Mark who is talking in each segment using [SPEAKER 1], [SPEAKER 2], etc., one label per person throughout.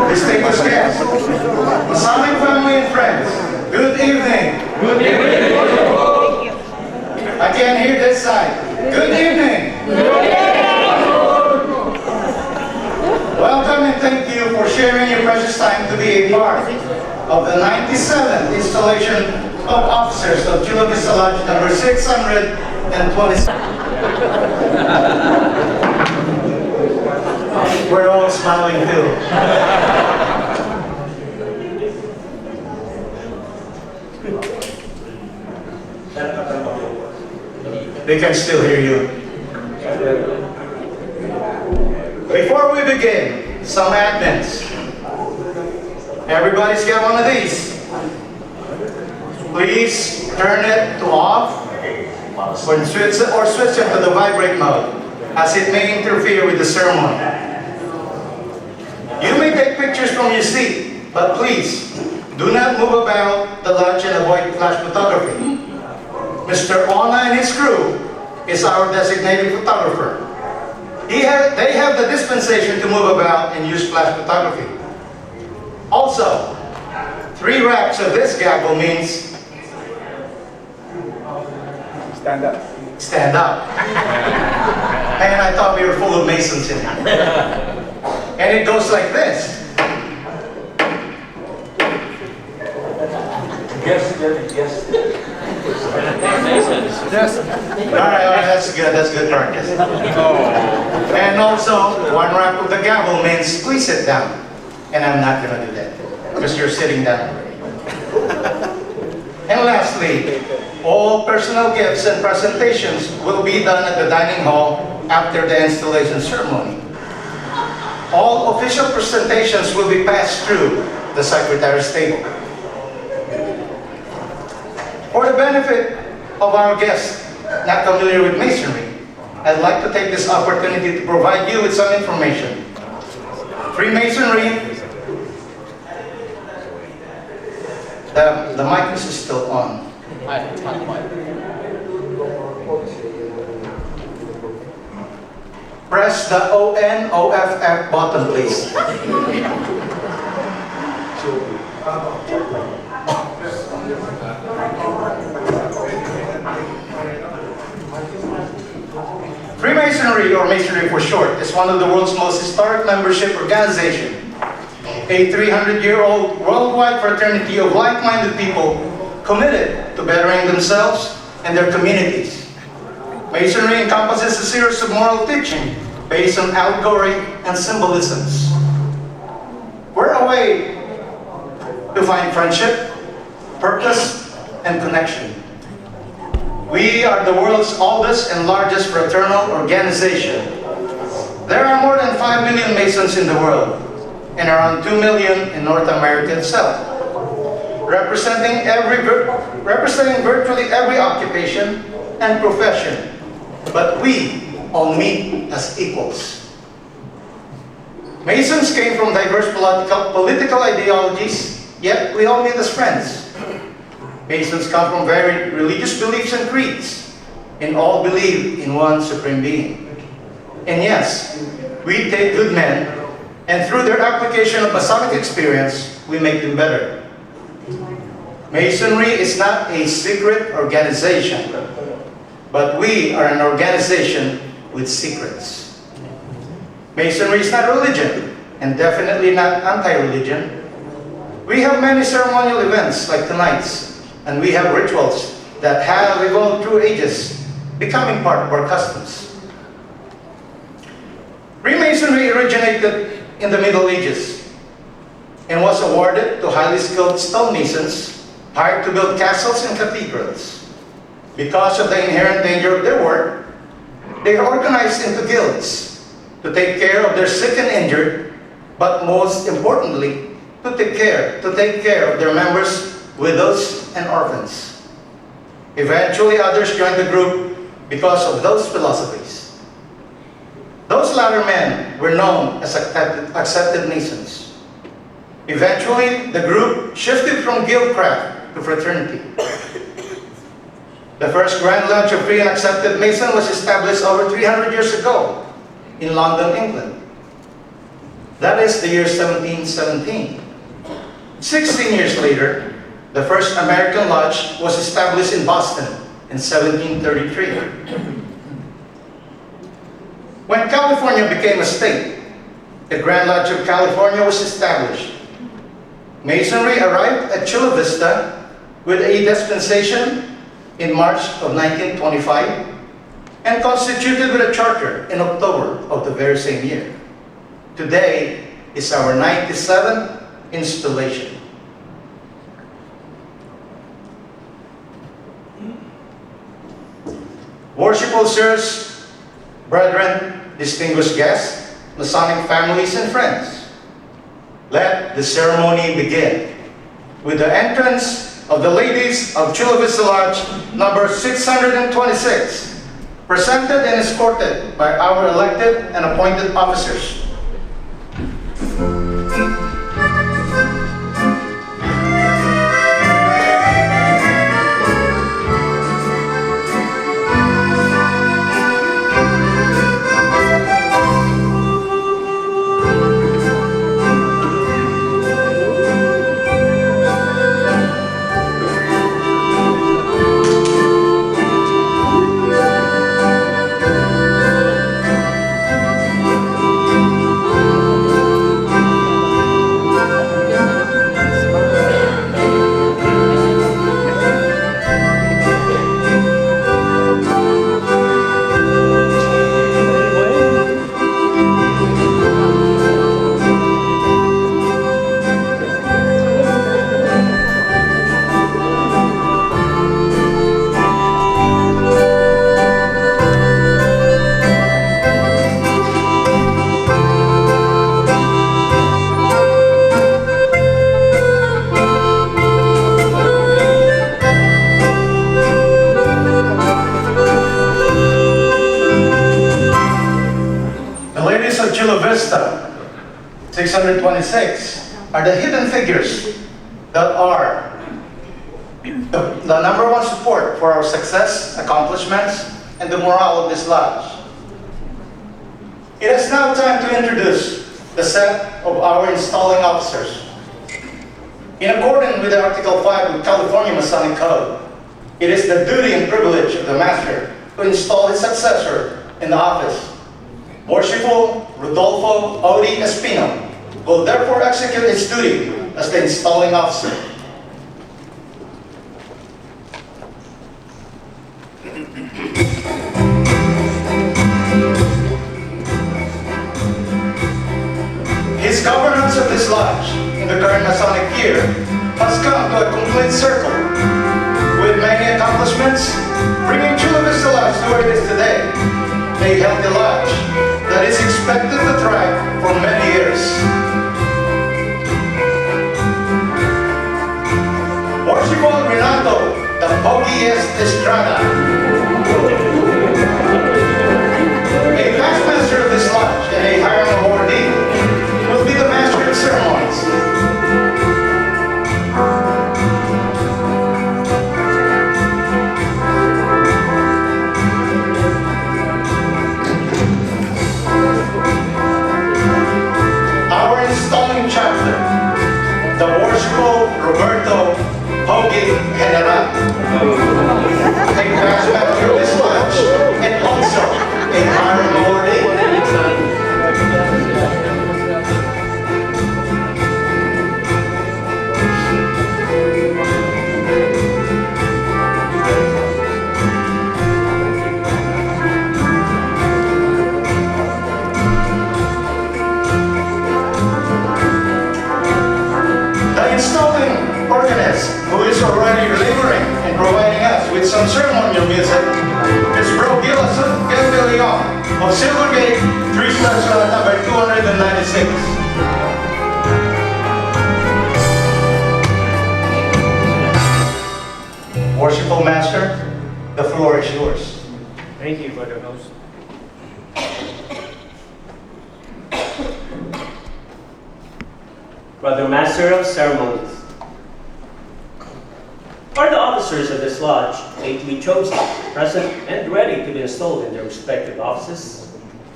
[SPEAKER 1] Distinguished guests, Masonic family and friends, good evening. Good evening. I can't hear this side. Good evening. Good evening. Welcome and thank you for sharing your precious time to be a part of the 97th installation of officers of Chula Vista Lodge number 627. We're all smiling too. They can still hear you. Before we begin, some admins. Everybody's got one of these. Please turn it to off or switch it to the vibrate mode, as it may interfere with the ceremony. You may take pictures from your seat, but please, do not move about the lodge and avoid flash photography. Mr. Ona and his crew is our designated photographer. They have the dispensation to move about and use flash photography. Also, 3 raps of this gavel means
[SPEAKER 2] Stand up.
[SPEAKER 1] stand up. And I thought we were full of Masons in here. And it goes like this.
[SPEAKER 3] Yes.
[SPEAKER 1] All right, that's good practice. And also, 1 rap of the gavel means please sit down. And I'm not gonna do that, because you're sitting down already. And lastly, all personal gifts and presentations will be done at the dining hall after the installation ceremony. All official presentations will be passed through the secretary's table. For the benefit of our guests not familiar with Masonry, I'd like to take this opportunity to provide you with some information. Freemasonry, the mic is still on. Press the ON/OFF button, please. Freemasonry, or Masonry for short, is one of the world's most historic membership organizations. A 300-year-old worldwide fraternity of like-minded people committed to bettering themselves and their communities. Masonry encompasses a series of moral teaching based on allegory and symbolisms. We're a way to find friendship, purpose, and connection. We are the world's oldest and largest fraternal organization. There are more than 5 million Masons in the world, and around 2 million in North America itself, representing virtually every occupation and profession. But we all meet as equals. Masons came from diverse political ideologies, yet we all meet as friends. Masons come from varied religious beliefs and creeds, and all believe in one supreme being. And yes, we take good men, and through their application of Masonic experience, we make them better. Masonry is not a secret organization, but we are an organization with secrets. Masonry is not religion, and definitely not anti-religion. We have many ceremonial events like tonight's, and we have rituals that have evolved through ages, becoming part of our customs. Freemasonry originated in the Middle Ages and was awarded to highly skilled stonemasons hired to build castles and cathedrals. Because of the inherent danger of their work, they are organized into guilds to take care of their sick and injured, but most importantly, to take care of their members, widows, and orphans. Eventually, others joined the group because of those philosophies. Those latter men were known as accepted Masons. Eventually, the group shifted from guildcraft to fraternity. The first Grand Lodge of Free and Accepted Mason was established over 300 years ago in London, England. That is the year 1717. 16 years later, the first American Lodge was established in Boston in 1733. When California became a state, the Grand Lodge of California was established. Masonry arrived at Chula Vista with a dispensation in March of 1925 and constituted with a charter in October of the very same year. Today is our 97th installation. Worshipful sirs, brethren, distinguished guests, Masonic families and friends, let the ceremony begin with the entrance of the ladies of Chula Vista Lodge number 626, presented and escorted by our elected and appointed officers. 626 are the hidden figures that are the number one support for our success, accomplishments, and the morale of this lodge. It is now time to introduce the set of our installing officers. In accordance with Article 5 of California Masonic Code, it is the duty and privilege of the master to install his successor in the office. Worshipful Rodolfo Odi Espino will therefore execute his duty as the installing officer. His governance of this lodge in the current Masonic year has come to a complete circle, with many accomplishments, bringing Chula Vista Lodge to where it is today, a healthy lodge that is expected to thrive for many years. Worshipful Renato the Pogies Estrada, a past master of this lodge and a hiring awardee, will be the master of ceremonies. Our installing chapter, the worshipful Roberto Hoagie General, a past master of this lodge and also a hiring awardee. Who is already laboring and providing us with some ceremonial music is Bro Gil Leon of Silvergate 3 Station number 296. Worshipful Master, the floor is yours.
[SPEAKER 2] Thank you, Brother Host. Brother Master of Ceremonies, are the officers of this lodge lately chosen, present, and ready to be installed in their respective offices?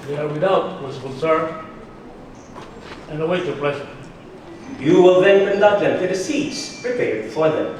[SPEAKER 3] They are without, worshipful sir, and await your pleasure.
[SPEAKER 2] You will then conduct them to the seats prepared for them.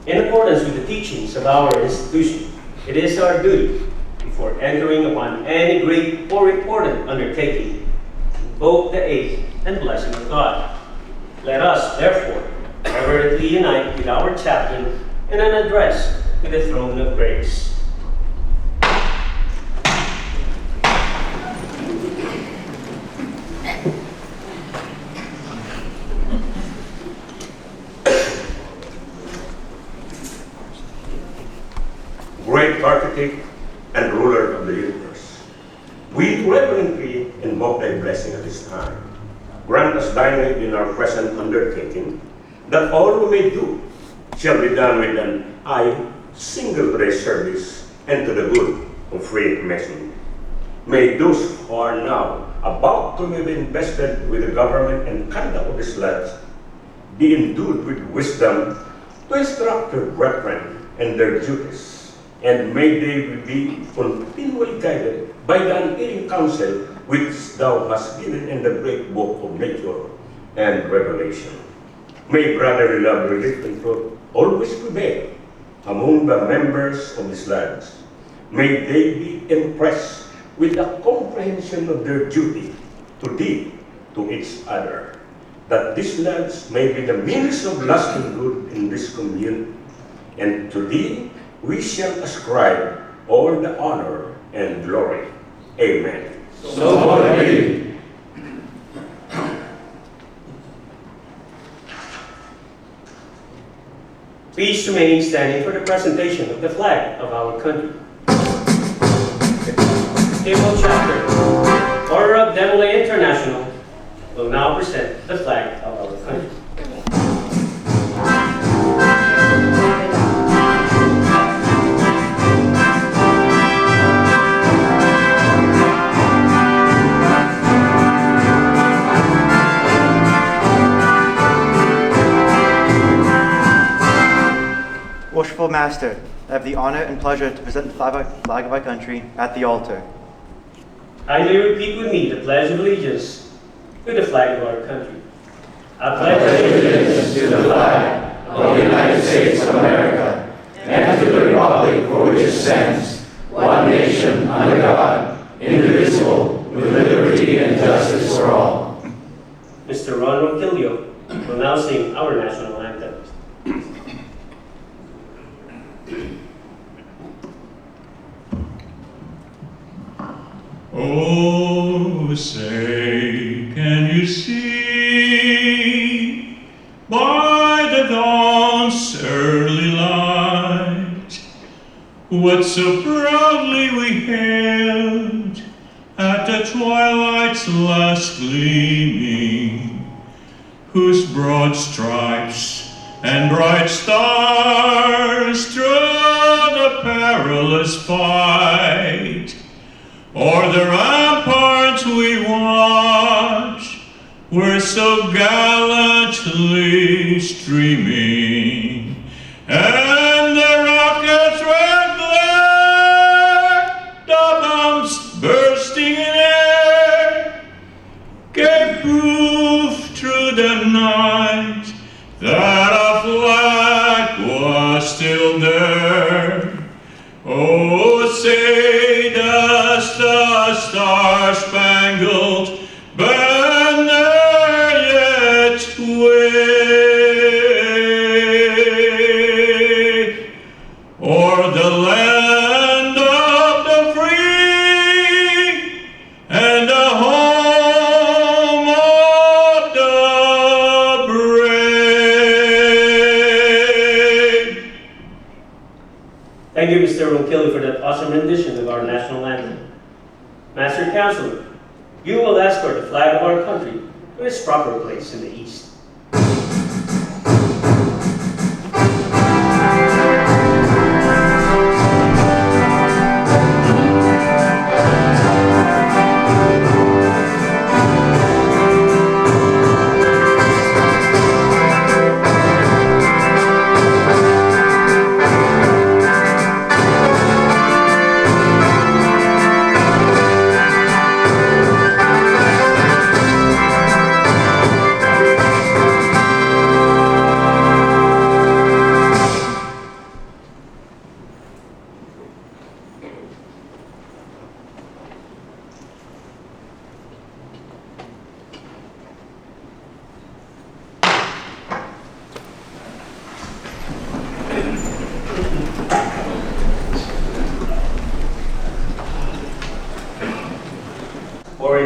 [SPEAKER 2] In accordance with the teachings of our institution, it is our duty, before entering upon any great or important undertaking, invoke the aid and blessing of God. Let us, therefore, reverently unite with our chaplain in an address to the throne of grace.
[SPEAKER 4] Great architect and ruler of the universe, we reverently invoke thy blessing at this time. Grant us thine aid in our present undertaking, that all we may do shall be done with an eye single to thy service and to the good of Freemasonry. May those who are now about to be invested with the government and conduct of this land be endued with wisdom to instruct their brethren and their duties. And may they be continually guided by the unerring counsel which thou hast given in the great book of nature and revelation. May brotherly love, relief, and truth always prevail among the members of these lands. May they be impressed with the comprehension of their duty to thee, to each other, that these lands may be the means of lasting good in this community, and to thee we shall ascribe all the honor and glory. Amen.
[SPEAKER 5] So it be.
[SPEAKER 2] Please remain standing for the presentation of the flag of our country. Cable Chapter, Order of Demolay International, will now present the flag of our country.
[SPEAKER 6] Worshipful Master, I have the honor and pleasure to present the flag of our country at the altar.
[SPEAKER 2] Kindly repeat with me the Pledge of Allegiance to the flag of our country. I pledge
[SPEAKER 5] Allegiance to the flag of the United States of America and to the republic for which it stands, one nation under God, indivisible, with liberty and justice for all.
[SPEAKER 2] Mr. Ron Ronquillo will now sing our national anthem.
[SPEAKER 7] Oh, say, can you see by the dawn's early light what so proudly we hailed at the twilight's last gleaming, whose broad stripes and bright stars through the perilous fight o'er the ramparts we watch were so gallantly streaming, and the rockets' red glare, the bombs bursting in air, gave proof through the night that our flag was still there. Oh, say does the star-spangled banner yet wave o'er the land of the free and the home of the brave?
[SPEAKER 2] Thank you, Mr. Ronquillo, for that awesome rendition of our national anthem. Master Counselor, you will escort the flag of our country to its proper place in the east.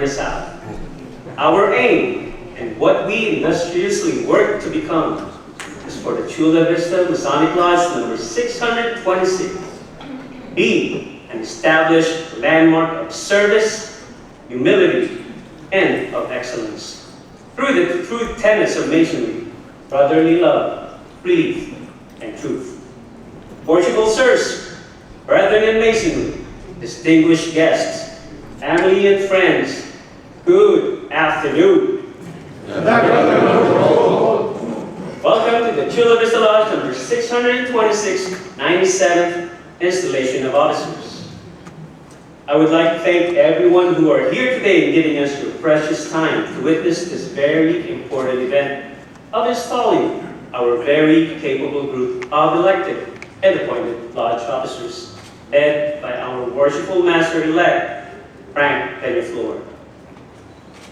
[SPEAKER 2] the South. Our aim, and what we industriously work to become, is for the Chula Vista Masonic Lodge number 626 be an established landmark of service, humility, and of excellence. Through the true tenets of Masonry, brotherly love, belief, and truth. Portugal sirs, brethren in Masonry, distinguished guests, family and friends, good afternoon. Welcome to the Chula Vista Lodge number 626, 97th installation of officers. I would like to thank everyone who are here today in giving us your precious time to witness this very important event of installing our very capable group of elected and appointed lodge officers, led by our worshipful Master-elect, Frank Peñaflor.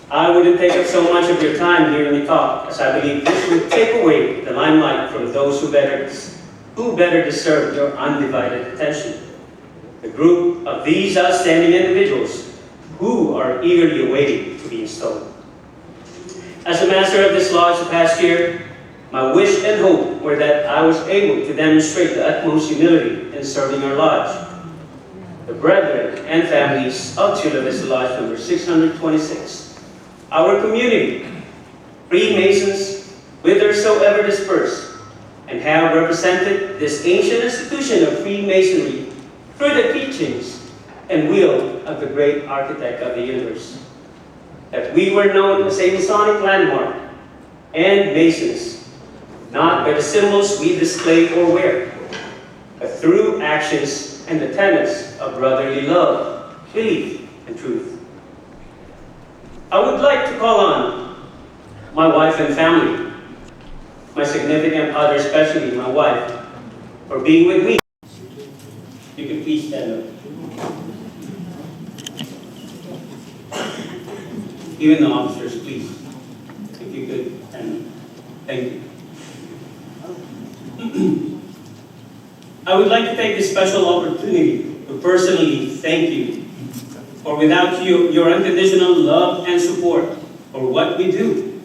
[SPEAKER 2] I wouldn't take up so much of your time hearing me talk, as I believe this would take away the limelight from those who better deserve your undivided attention. The group of these outstanding individuals who are eagerly awaiting to be installed. As a master of this lodge the past year, my wish and hope were that I was able to demonstrate the utmost humility in serving our lodge, the brethren and families of Chula Vista Lodge number 626. Our community, Freemasons, whithersoever dispersed, and have represented this ancient institution of Freemasonry through the teachings and will of the great architect of the universe. That we were known as a Masonic landmark and Masons, not by the symbols we display or wear, but through actions and the tenets of brotherly love, belief, and truth. I would like to call on my wife and family, my significant other, especially my wife, for being with me. You can please stand up. Even the officers, please, if you could stand up. Thank you. I would like to take this special opportunity to personally thank you, for without you, your unconditional love and support for what we do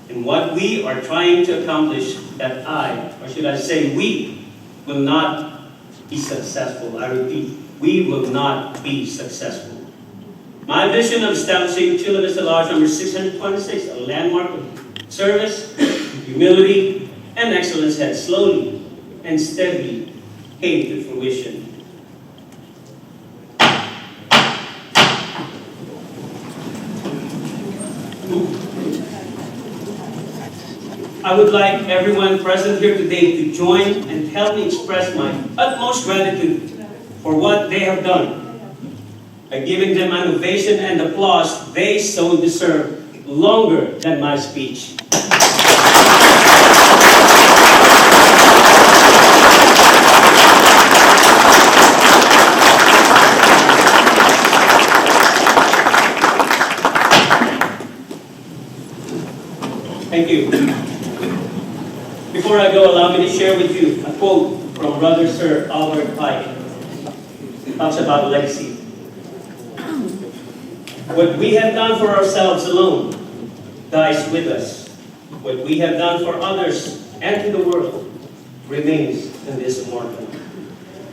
[SPEAKER 2] and what we are trying to accomplish, that I, or should I say we, will not be successful. I repeat, we will not be successful. My vision of establishing Chula Vista Lodge number 626, a landmark of service, humility, and excellence, had slowly and steadily came to fruition. I would like everyone present here today to join and help me express my utmost gratitude for what they have done, by giving them an ovation and applause they so deserve, longer than my speech. Thank you. Before I go, allow me to share with you a quote from Brother Sir Albert Pike. It talks about legacy. What we have done for ourselves alone dies with us. What we have done for others and to the world remains in this mortal.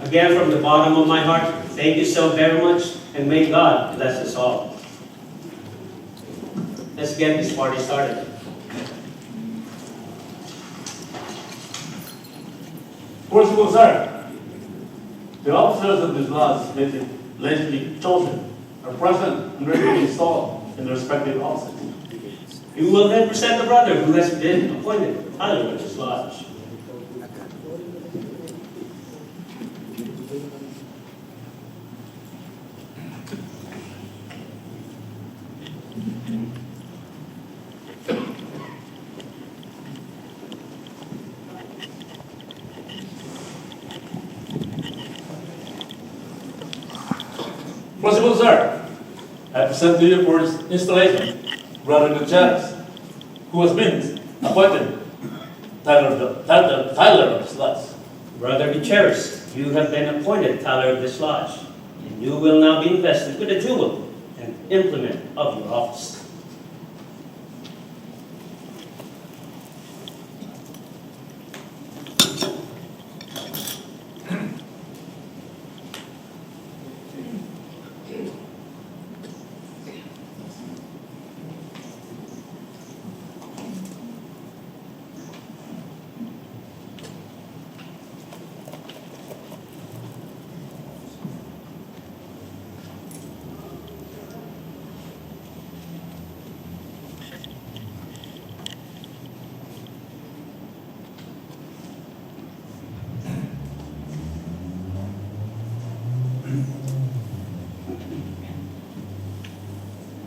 [SPEAKER 2] Again, from the bottom of my heart, thank you so very much, and may God bless us all. Let's get this party started.
[SPEAKER 3] Worshipful sir, the officers of this lodge lately chosen are present and ready to be installed in their respective offices.
[SPEAKER 2] You will then present the brother who has been appointed Tyler of this lodge.
[SPEAKER 3] Worshipful sir, I present to you for his installation Brother Gutierrez, who has been appointed Tyler of this lodge.
[SPEAKER 2] Brother Gutierrez, you have been appointed Tyler of this lodge, and you will now be invested with a jewel and implement of your office.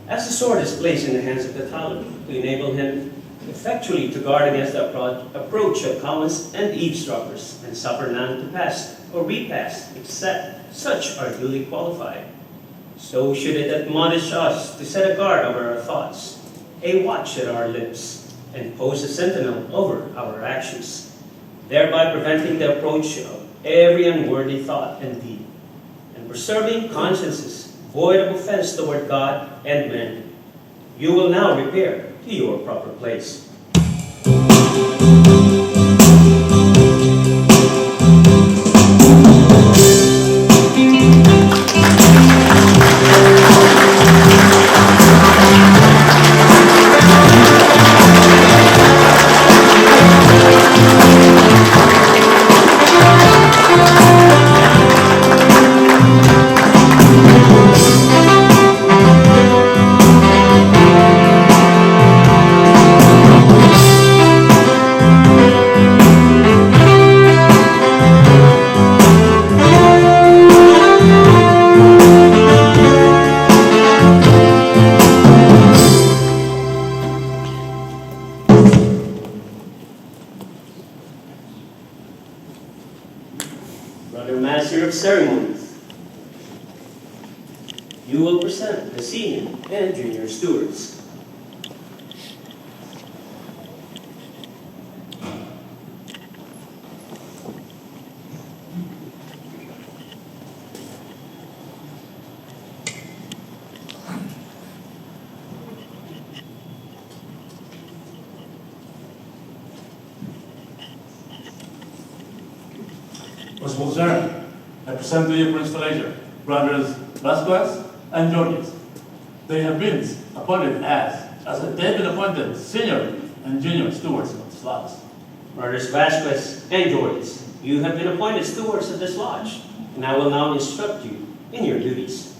[SPEAKER 2] As the sword is placed in the hands of the Talib to enable him effectually to guard against the approach of cowards and eavesdroppers, and suffer none to pass or repass, except such are duly qualified. So should it admonish us to set a guard over our thoughts, a watch at our lips, and post a sentinel over our actions, thereby preventing the approach of every unworthy thought and deed, and preserving consciences void of offense toward God and men. You will now repair to your proper place. Brother Master of Ceremonies, you will present the senior and junior stewards.
[SPEAKER 3] Possible sir, I present to you for installation brothers Vasquez and Georges. They have been appointed they've been appointed senior and junior stewards of this lodge.
[SPEAKER 2] Brothers Vasquez and Georges, you have been appointed stewards of this lodge, and I will now instruct you in your duties.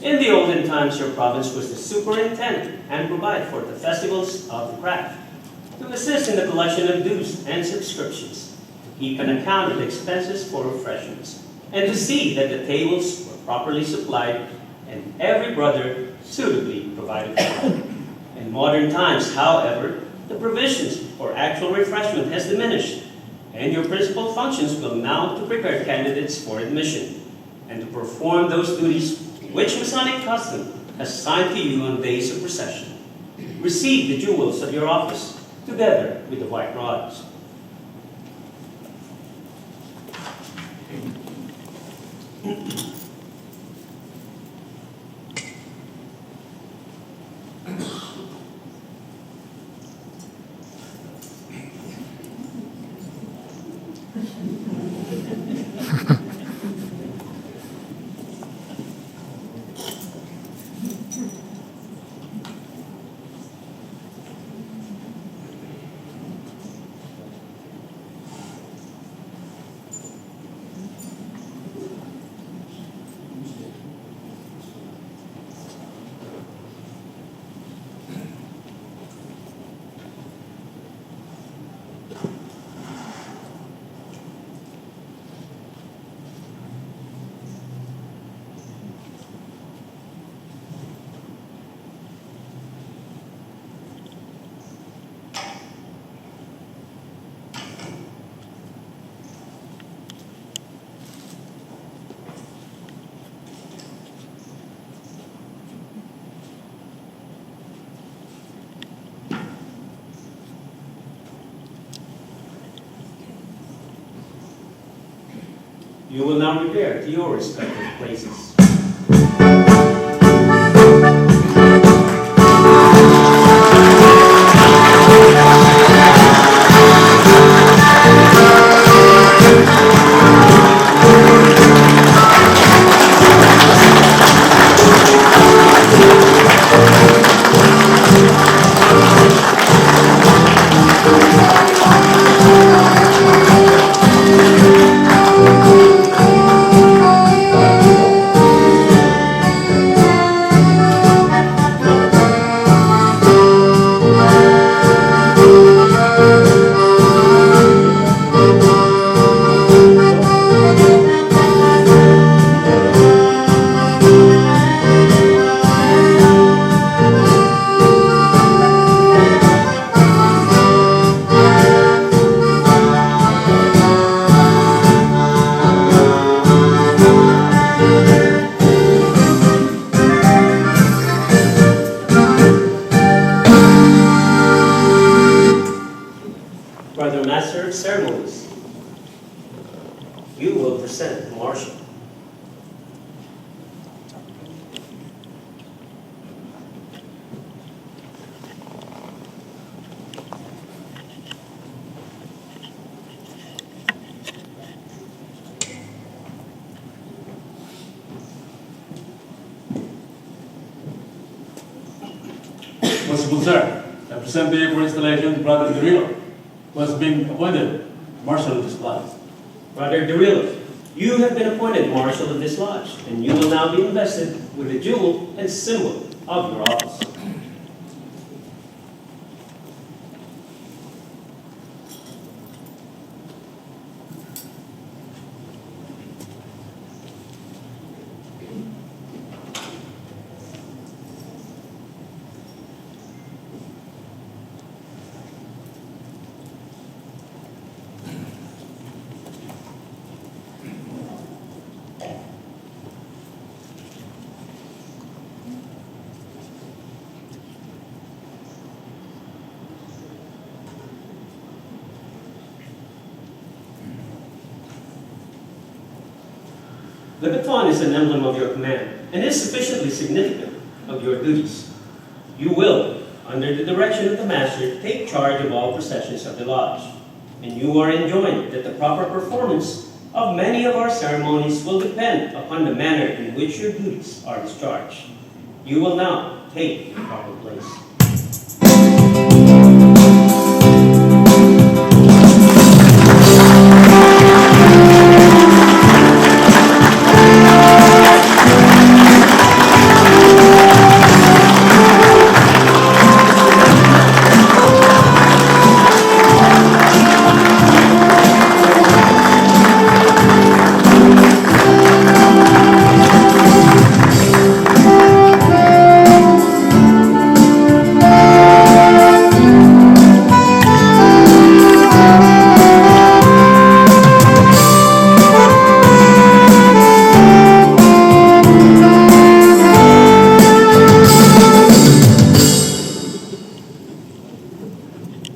[SPEAKER 2] In the olden times, your province was to superintend and provide for the festivals of the craft, to assist in the collection of dues and subscriptions, to keep an account of the expenses for refreshments, and to see that the tables were properly supplied and every brother suitably provided for. In modern times, however, the provisions for actual refreshment has diminished, and your principal functions will now to prepare candidates for admission, and to perform those duties which Masonic custom has assigned to you on days of procession. Receive the jewels of your office, together with the white rods. You will now repair to your respective places.
[SPEAKER 3] Possible, sir. I present to you for installation Brother Guerrero, who has been appointed Marshal of this lodge.
[SPEAKER 2] Brother Derillo, you have been appointed Marshal of this lodge, and you will now be invested with the jewel and symbol of your office. The baton is an emblem of your command and is sufficiently significant of your duties. You will, under the direction of the Master, take charge of all processions of the lodge, and you are enjoined that the proper performance of many of our ceremonies will depend upon the manner in which your duties are discharged. You will now take your proper place.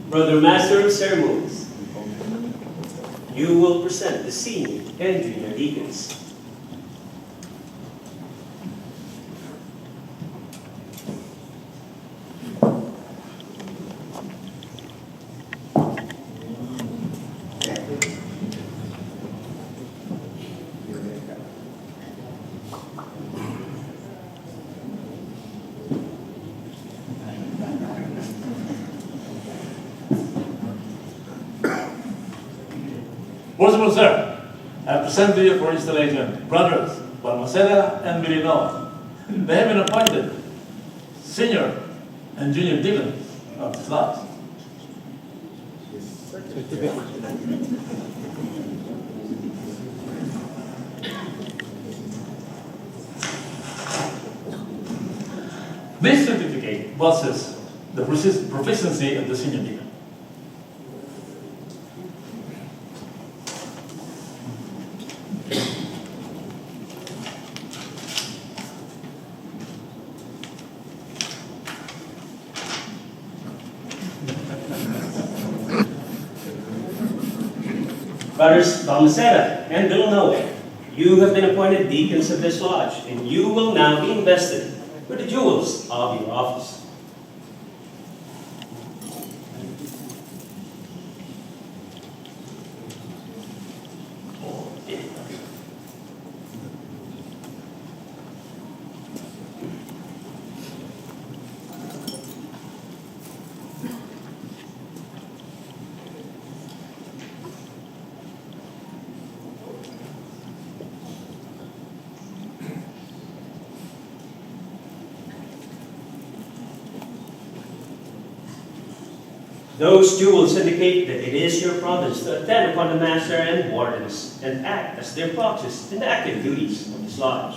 [SPEAKER 2] Brother Master of Ceremonies, you will present the senior and junior deacons.
[SPEAKER 3] Possible, sir. I present to you for installation Brothers Balmaceda and Villanueva. They have been appointed senior and junior deacons of this lodge. This certificate boasts the proficiency of the senior deacon.
[SPEAKER 2] Brothers Balmaceda and Villanueva, you have been appointed deacons of this lodge, and you will now be invested with the jewels of your office. Those jewels indicate that it is your province to attend upon the master and wardens and act as their proxies in the active duties of this lodge.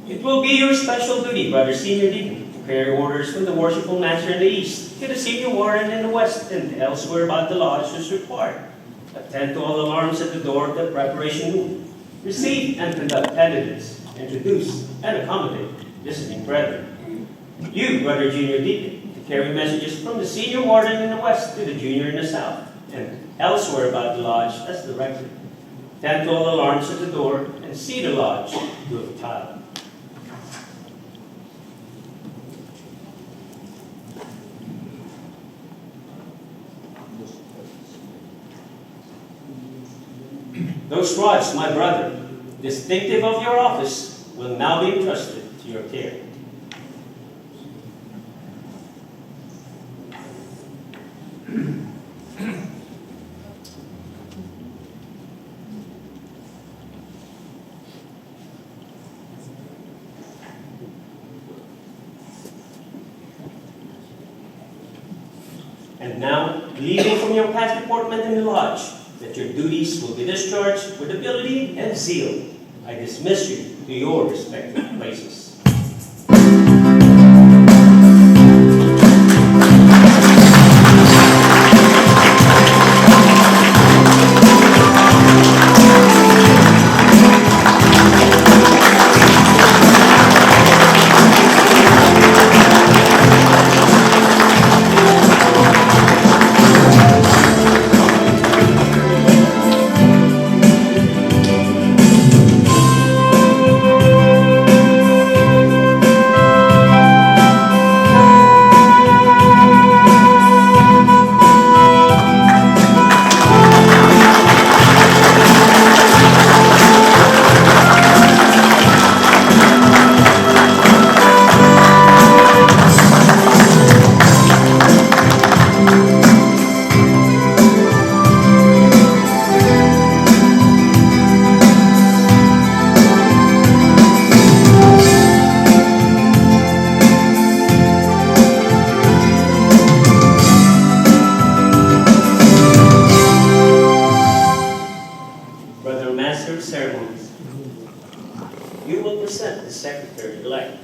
[SPEAKER 2] It will be your special duty, Brother Senior Deacon, to carry orders from the worshipful master in the east to the senior warden in the west and elsewhere about the lodge as required. Attend to all alarms at the door of the preparation room. Receive and conduct candidates. Introduce and accommodate visiting brethren. You, Brother Junior Deacon, carry messages from the senior warden in the west to the junior in the south, and elsewhere about the lodge as directed. Tend to all alarms at the door, and see the lodge to a tile. Those rods, my brother, distinctive of your office, will now be entrusted to your care. And now, leaving from your past deportment in the lodge, that your duties will be discharged with ability and zeal, I dismiss you to your respective places. Brother Master of Ceremonies, you will present the Secretary-elect.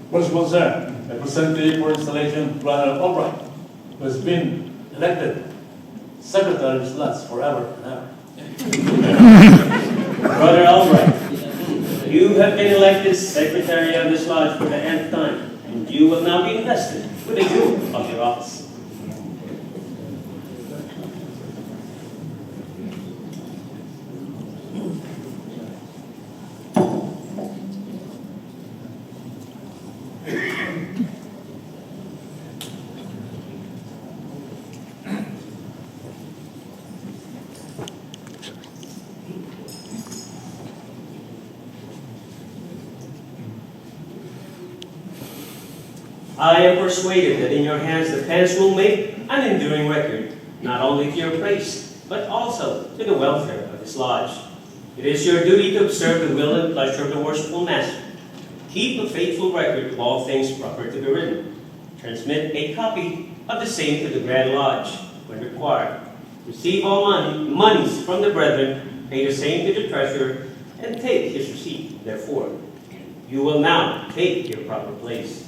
[SPEAKER 3] Worshipful Sir, I present to you for installation Brother Albright, who has been elected Secretary of Sluts forever and ever.
[SPEAKER 2] Brother Albright, you have been elected Secretary of this lodge for the nth time, and you will now be invested with the jewel of your office. I am persuaded that in your hands the pens will make an enduring record, not only to your praise, but also to the welfare of this lodge. It is your duty to observe the will and pleasure of the worshipful Master. Keep a faithful record of all things proper to be written. Transmit a copy of the same to the Grand Lodge when required. Receive all monies from the brethren, pay the same to the treasurer, and take his receipt, therefore. You will now take your proper place.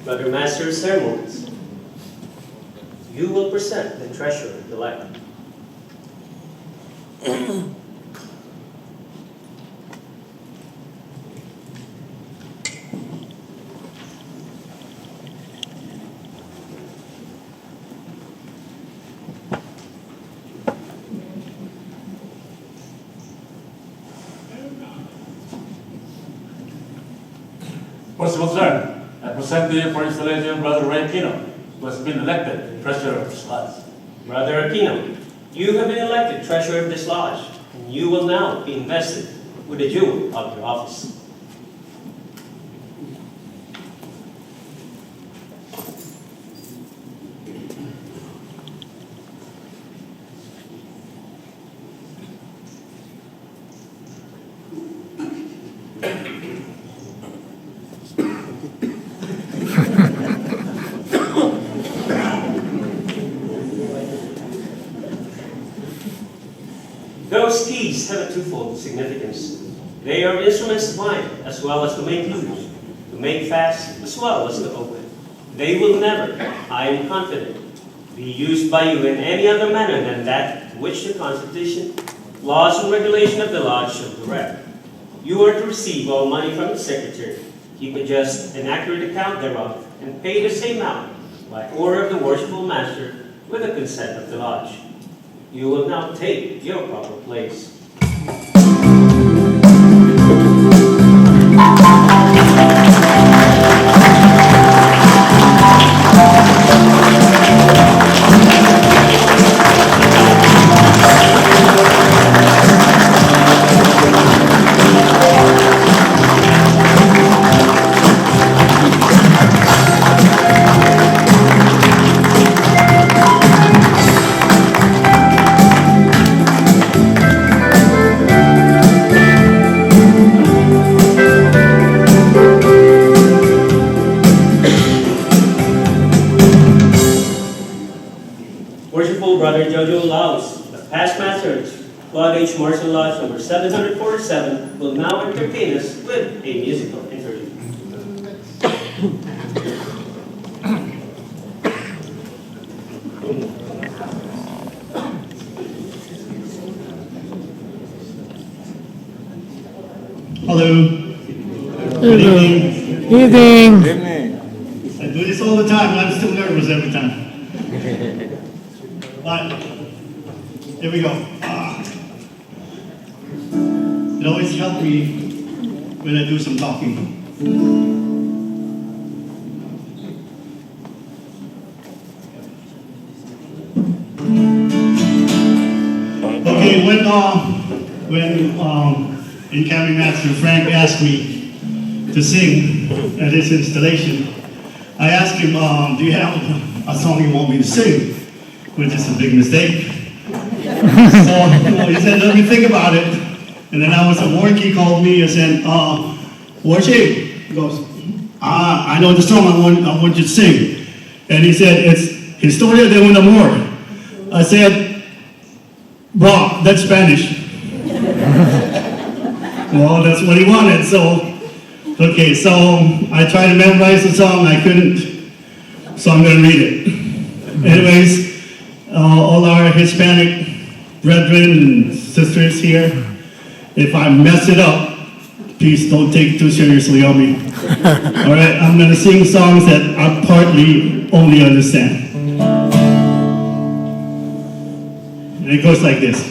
[SPEAKER 2] Brother Master of Ceremonies, you will present the Treasurer-elect.
[SPEAKER 3] Worshipful Sir, I present to you for installation Brother Ray Aquino, who has been elected Treasurer of this lodge.
[SPEAKER 2] Brother Aquino, you have been elected Treasurer of this lodge, and you will now be invested with the jewel of your office. Those keys have a twofold significance. They are instruments of mine, as well as to make loose, to make fast, as well as to open. They will never, I am confident, be used by you in any other manner than that to which the Constitution, laws, and regulation of the Lodge shall direct. You are to receive all money from the Secretary, keep a just and accurate account thereof, and pay the same amount by order of the Worshipful Master with the consent of the Lodge. You will now take your proper place. Worshipful Brother Jojo Laos, the past master of Claude H. Martial Lodge number 747, will now entertain us with a musical interlude.
[SPEAKER 8] Hello. Good evening.
[SPEAKER 9] Evening.
[SPEAKER 8] I do this all the time, and I'm still nervous every time. But here we go. It always helps me when I do some talking. Okay, when incoming Master Frank asked me to sing at his installation, I asked him, do you have a song you want me to sing? Which is a big mistake. So he said, let me think about it. And then I was at work, he called me and said, Worship. He goes, I know the song I want you to sing. And he said, it's Historia de un Amor. I said, bro, that's Spanish. Well, that's what he wanted, so, okay, so I tried to memorize the song, I couldn't, so I'm gonna read it. Anyways, all our Hispanic brethren and sisters here, if I mess it up, please don't take it too seriously on me. All right, I'm gonna sing songs that I partly only understand. And it goes like this.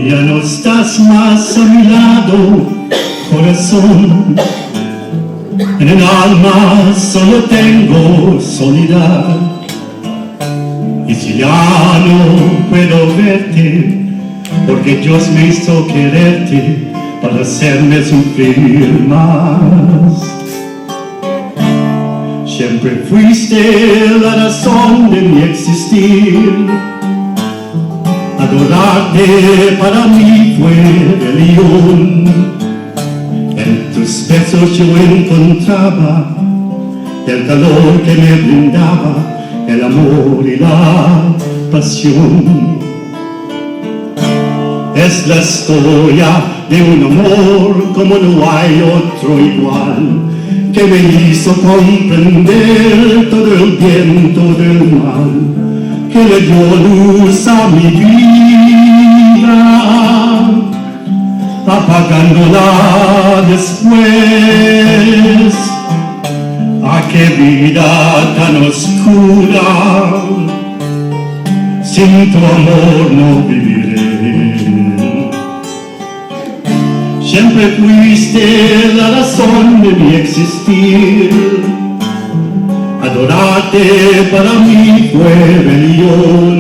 [SPEAKER 8] Ya no estás más a mi lado, corazón. En el alma solo tengo soledad. Y si ya no puedo verte, porque Dios me hizo quererte para hacerme sufrir más. Siempre fuiste la razón de mi existir. Adorarte para mí fue rebelión. En tus besos yo encontraba el calor que me brindaba, el amor y la pasión. Es la historia de un amor como no hay otro igual, que me hizo comprender todo el bien, todo el mal, que le dio luz a mi vida, apagándola después. ¡Ah, qué vida tan oscura! Sin tu amor no viviré. Siempre fuiste la razón de mi existir. Adorarte para mí fue rebelión.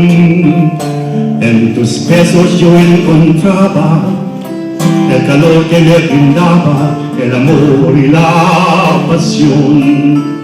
[SPEAKER 8] En tus besos yo encontraba el calor que me brindaba, el amor y la pasión.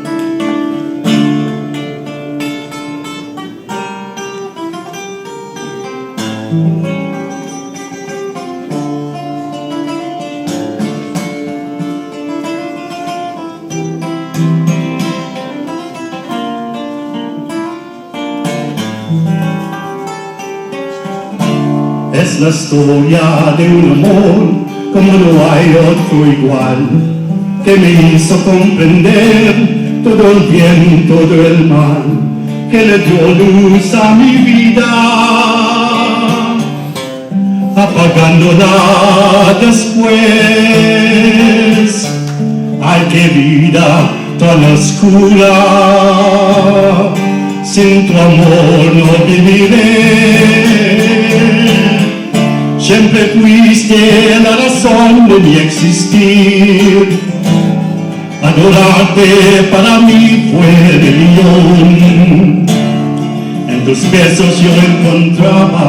[SPEAKER 8] es la historia de un amor como no hay otro igual, que me hizo comprender todo el bien, todo el mal, que le dio luz a mi vida, apagándola después. Ay, qué vida tan oscura, sin tu amor no viviré. Siempre fuiste la razón de mi existir. Adorarte para mí fue religión. En tus besos yo encontraba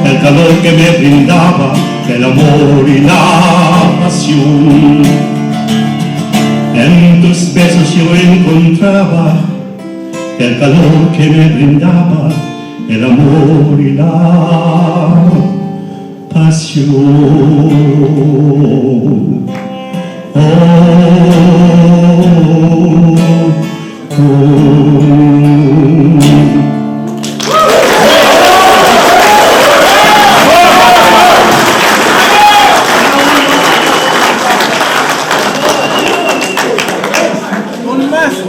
[SPEAKER 8] el calor que me brindaba el amor y la pasión. En tus besos yo encontraba el calor que me brindaba el amor y la pasión. Oh, oh,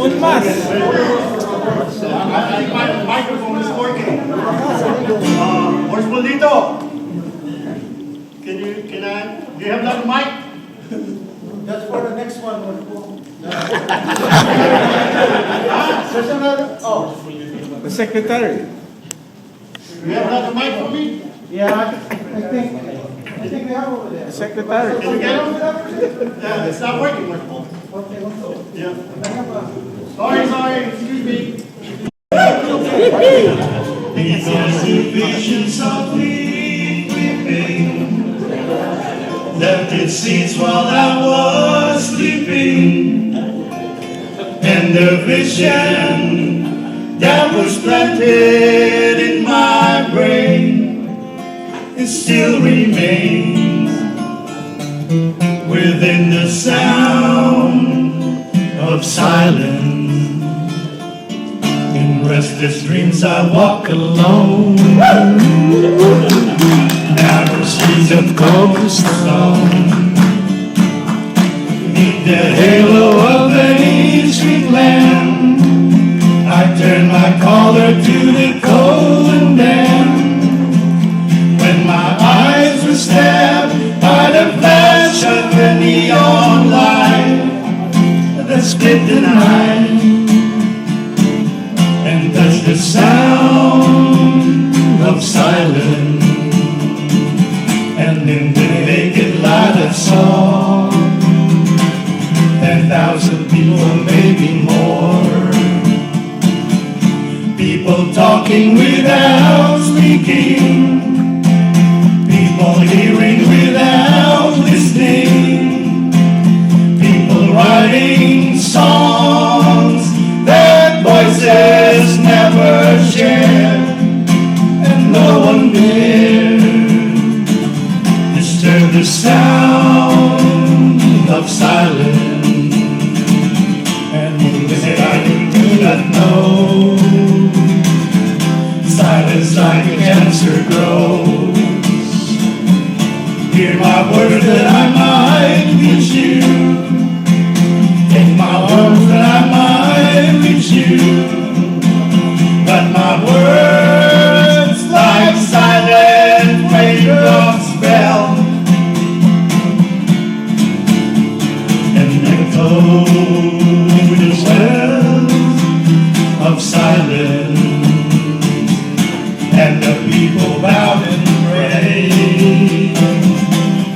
[SPEAKER 1] Un más.
[SPEAKER 8] Microphone is working. Where's Bolito? Do you have that mic?
[SPEAKER 1] That's for the next one. The secretary.
[SPEAKER 8] Do you have another mic for me?
[SPEAKER 1] Yeah, I think we have over there. The secretary.
[SPEAKER 8] Can you get him? Yeah, it's not working, my phone.
[SPEAKER 1] Okay, let's go.
[SPEAKER 8] Yeah. Sorry, excuse me. Because the vision softly creeping left its seeds while I was sleeping, and the vision that was planted in my brain, it still remains within the sound of silence. In restless dreams I walk alone, narrow streets of cobblestone, beneath the halo of an street lamp, I turn my collar to the cold and damp. When my eyes were stabbed by the flash of a neon light that split the night and touched the sound of silence, and in the naked light I saw 10,000 people, maybe more, people talking without speaking, people hearing without listening, people writing songs that voices never shared, and no one dared disturb the sound of silence. And even if I do not know, silence like a cancer grows. Hear my words that I might reach you. Take my words that I might reach you. But my words like silent raindrops fell and echoed the wells of silence. And the people bowed and prayed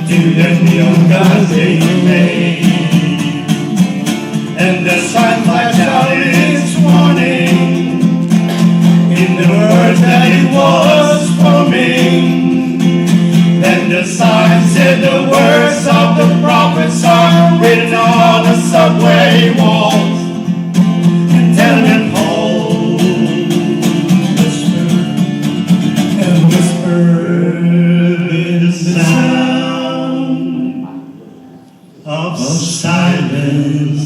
[SPEAKER 8] to the neon gods they made. And the sign flashed out its warning in the words that it was forming. Then the sign said the words of the prophets are written on the subway walls and tenement halls. And whispered the sound of silence.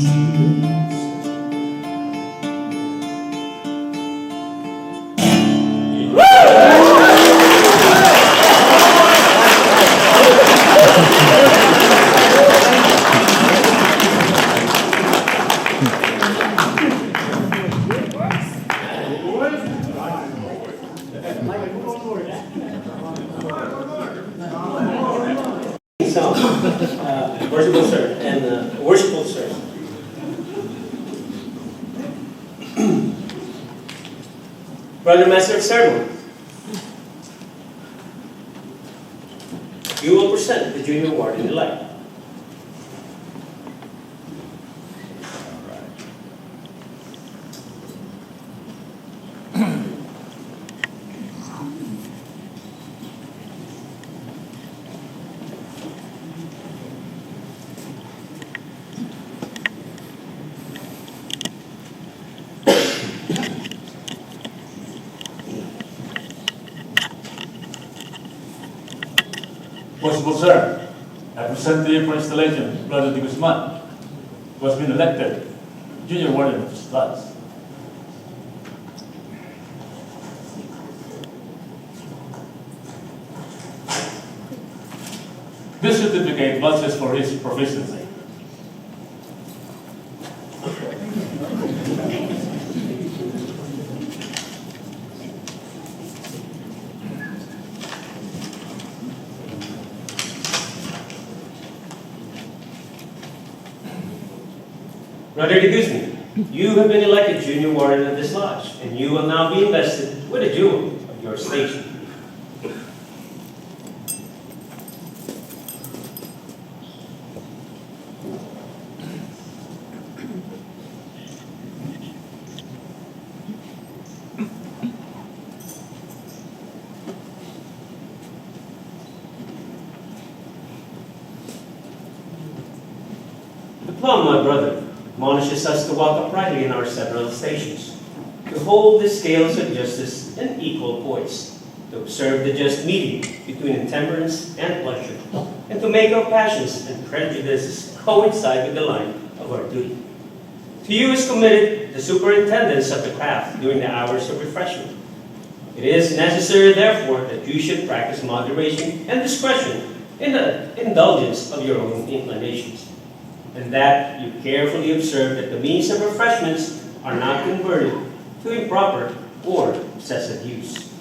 [SPEAKER 2] Worshipful sir, and worshipful sir. Brother Master of Ceremony, you will present the junior warden elect.
[SPEAKER 3] Possible sir, I present to you for installation Brother De Guzman, who has been elected junior warden of this class. This certificate vouches for his proficiency.
[SPEAKER 2] Brother De Guzman, you have been elected junior warden of this lodge, and you will now be invested with a jewel of your station. The plum, my brother, admonishes us to walk uprightly in our several stations, to hold the scales of justice in equal poise, to observe the just medium between intemperance and pleasure, and to make our passions and prejudices coincide with the line of our duty. To you is committed the superintendence of the craft during the hours of refreshment. It is necessary, therefore, that you should practice moderation and discretion in the indulgence of your own inclinations, and that you carefully observe that the means of refreshments are not converted to improper or excessive use.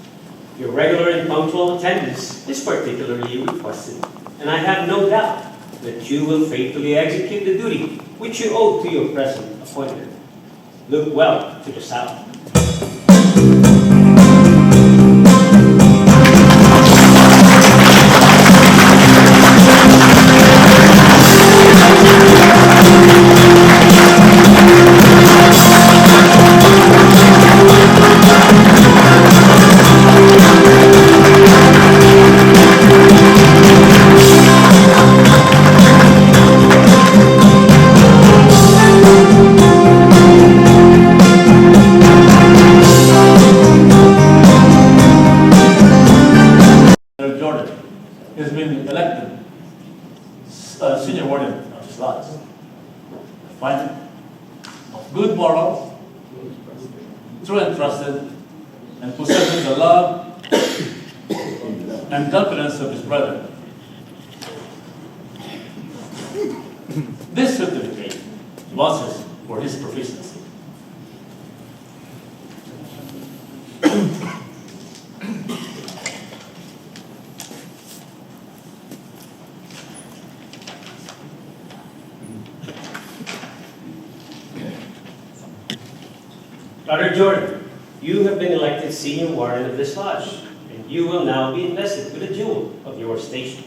[SPEAKER 2] Your regular and punctual attendance is particularly requested, and I have no doubt that you will faithfully execute the duty which you owe to your present appointment. Look well to the south.
[SPEAKER 3] Has been elected senior warden of this lodge. Fine, of good morals, true and trusted, and possessing the love and confidence of his brother. This certificate vouches for his proficiency.
[SPEAKER 2] Brother Jordan, you have been elected senior warden of this lodge, and you will now be invested with a jewel of your station.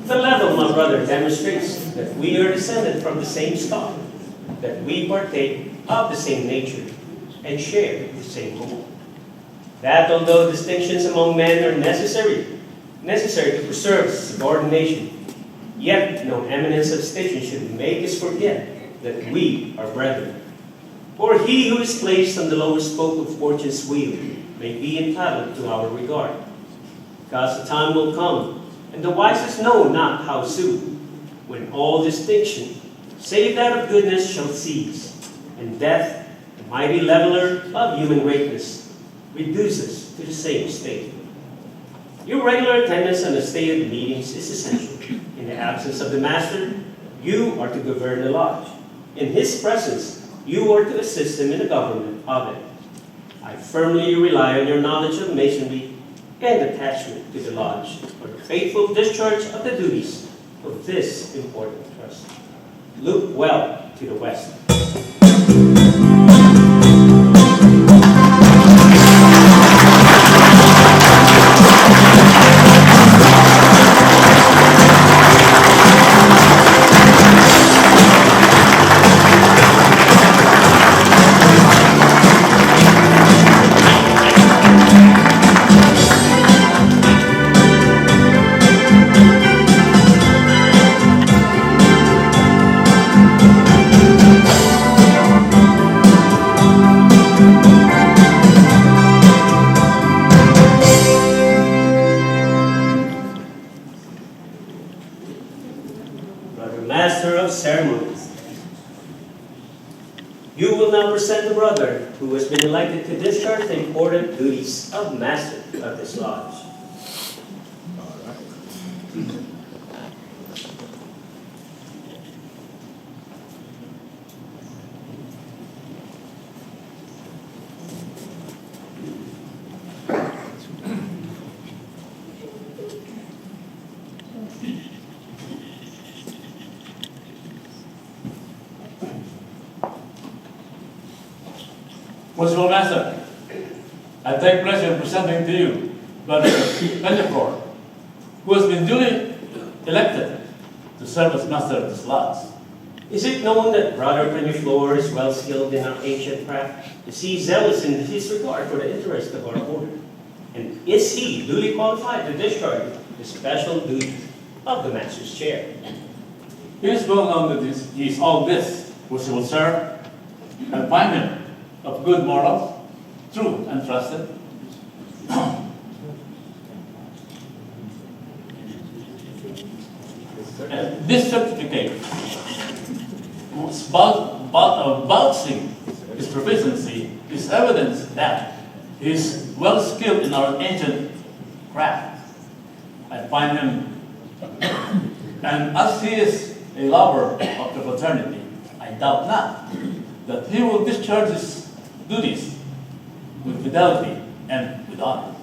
[SPEAKER 2] The level, my brother, demonstrates that we are descended from the same stock, that we partake of the same nature, and share the same hope. That although distinctions among men are necessary to preserve subordination, yet no eminence of station should make us forget that we are brethren. For he who is placed on the lowest spoke of fortune's wheel may be entitled to our regard. Because the time will come, and the wisest know not how soon, when all distinction, save that of goodness, shall cease, and death, the mighty leveler of human greatness, reduces to the same state. Your regular attendance on the stated meetings is essential. In the absence of the master, you are to govern the lodge. In his presence, you are to assist him in the government of it. I firmly rely on your knowledge of masonry and attachment to the lodge for the faithful discharge of the duties of this important trust. Look well to the west. Master of Ceremonies. You will now present the brother who has been elected to discharge the important duties of Master of this lodge.
[SPEAKER 3] Worshipful Master, I take pleasure in presenting to you Brother Benjamin, who has been duly elected to serve as Master of this lodge.
[SPEAKER 2] Is it known that Brother Peñaflor is well skilled in our ancient craft? Is he zealous in his regard for the interest of our order? And is he duly qualified to discharge the special duties of the Master's chair?
[SPEAKER 3] It is well known that he is all this, which he will serve, and find him of good morals, true and trusted. And this certificate, vouching his proficiency, is evidence that he is well skilled in our ancient craft. I find him, and as he is a lover of the fraternity, I doubt not that he will discharge his duties with fidelity and with honor.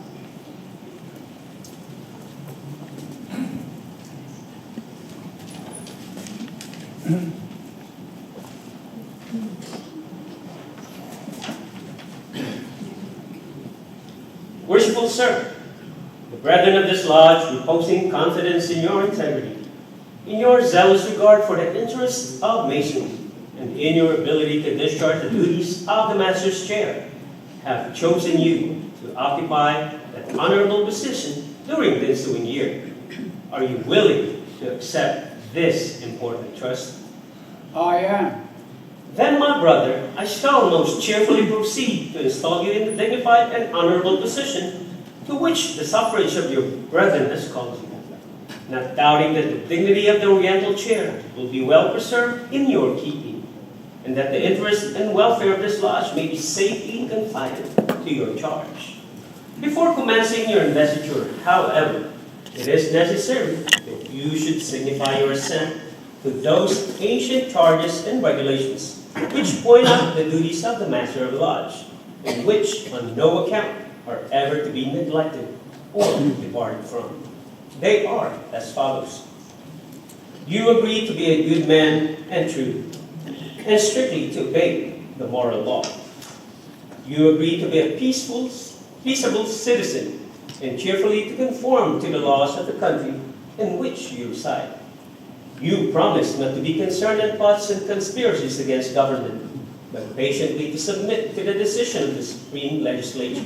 [SPEAKER 2] Worshipful Sir, the brethren of this lodge, reposing confidence in your integrity, in your zealous regard for the interests of Masonry, and in your ability to discharge the duties of the Master's chair, have chosen you to occupy that honorable position during the ensuing year. Are you willing to accept this important trust?
[SPEAKER 9] I am.
[SPEAKER 2] Then, my brother, I shall most cheerfully proceed to install you in the dignified and honorable position to which the suffrage of your brethren has called you, not doubting that the dignity of the Oriental chair will be well preserved in your keeping, and that the interest and welfare of this lodge may be safely confided to your charge. Before commencing your investiture, however, it is necessary that you should signify your assent to those ancient charges and regulations which point out the duties of the Master of the Lodge, and which on no account are ever to be neglected or departed from. They are as follows. You agree to be a good man and true, and strictly to obey the moral law. You agree to be a peaceable citizen, and cheerfully to conform to the laws of the country in which you reside. You promise not to be concerned in plots and conspiracies against government, but patiently to submit to the decision of the Supreme Legislature.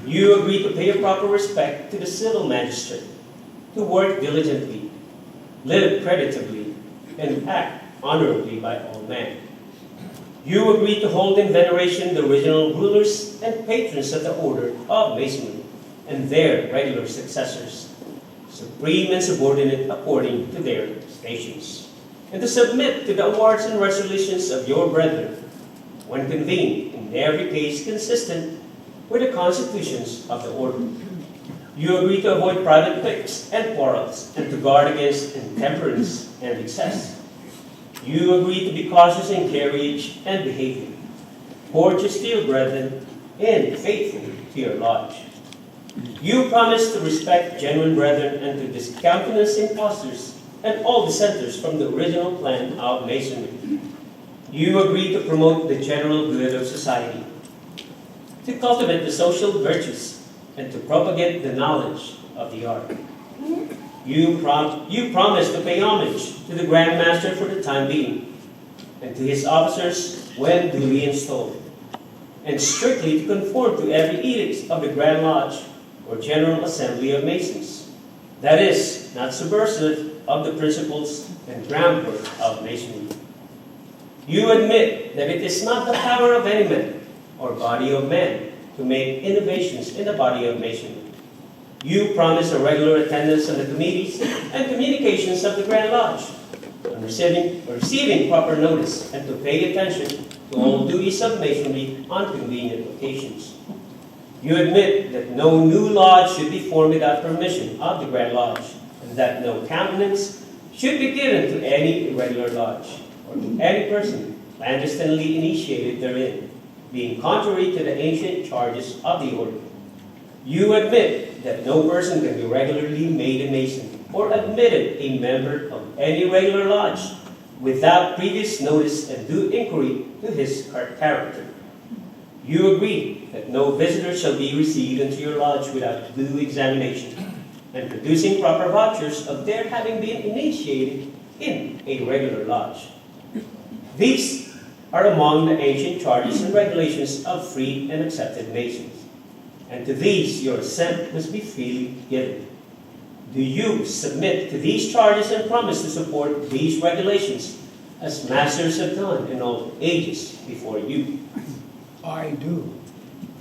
[SPEAKER 2] You agree to pay a proper respect to the civil magistrate, to work diligently, live creditably, and act honorably by all men. You agree to hold in veneration the original rulers and patrons of the Order of Masonry and their regular successors, supreme and subordinate according to their stations, and to submit to the awards and resolutions of your brethren when convened in every case consistent with the constitutions of the order. You agree to avoid private picks and quarrels and to guard against intemperance and excess. You agree to be cautious in carriage and behavior, courteous to your brethren, and faithful to your lodge. You promise to respect genuine brethren and to discountenance impostors and all dissenters from the original plan of Masonry. You agree to promote the general good of society, to cultivate the social virtues, and to propagate the knowledge of the art. You promise to pay homage to the Grand Master for the time being, and to his officers when duly installed, and strictly to conform to every edict of the Grand Lodge or General Assembly of Masons. That is, not subversive of the principles and groundwork of Masonry. You admit that it is not the power of any man or body of man to make innovations in the body of Masonry. You promise a regular attendance on the committees and communications of the Grand Lodge, and receiving proper notice, and to pay attention to all duties of Masonry on convenient occasions. You admit that no new lodge should be formed without permission of the Grand Lodge, and that no countenance should be given to any irregular lodge, or to any person clandestinely initiated therein, being contrary to the ancient charges of the order. You admit that no person can be regularly made a Mason or admitted a member of any regular lodge without previous notice and due inquiry to his character. You agree that no visitor shall be received into your lodge without due examination and producing proper vouchers of their having been initiated in a regular lodge. These are among the ancient charges and regulations of free and accepted Masons, and to these your assent must be freely given. Do you submit to these charges and promise to support these regulations as masters have done in all ages before you?
[SPEAKER 9] I do.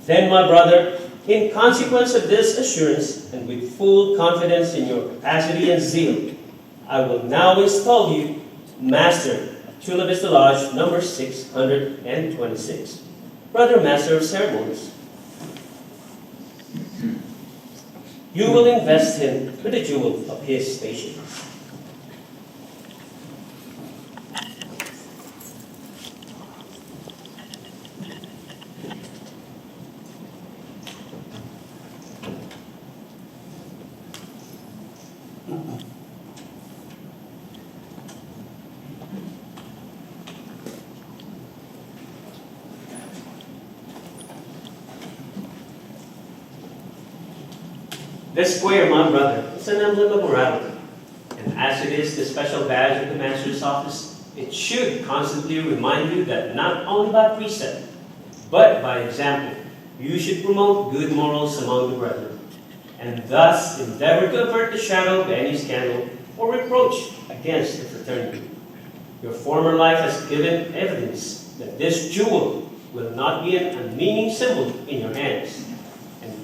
[SPEAKER 2] Then, my brother, in consequence of this assurance and with full confidence in your capacity and zeal, I will now install you Master of Chula Vista Lodge number 626. Brother Master of Ceremonies. You will invest him with the jewel of his station. This square, my brother, is an emblem of morality, and as it is the special badge of the Master's office, it should constantly remind you that not only by precept, but by example, you should promote good morals among the brethren, and thus endeavor to avert the shadow of any scandal or reproach against the fraternity. Your former life has given evidence that this jewel will not be an unmeaning symbol in your hands.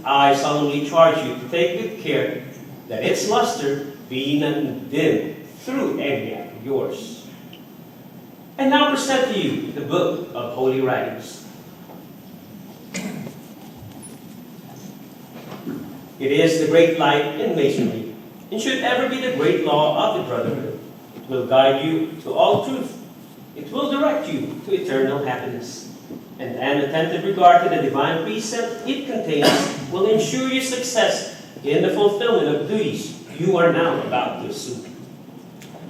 [SPEAKER 2] I solemnly charge you to take good care that its luster be not dimmed through any act of yours. And now present to you the book of holy writings. It is the great light in Masonry, and should ever be the great law of the brotherhood. It will guide you to all truth. It will direct you to eternal happiness. And an attentive regard to the divine precept it contains will ensure you success in the fulfillment of duties you are now about to assume.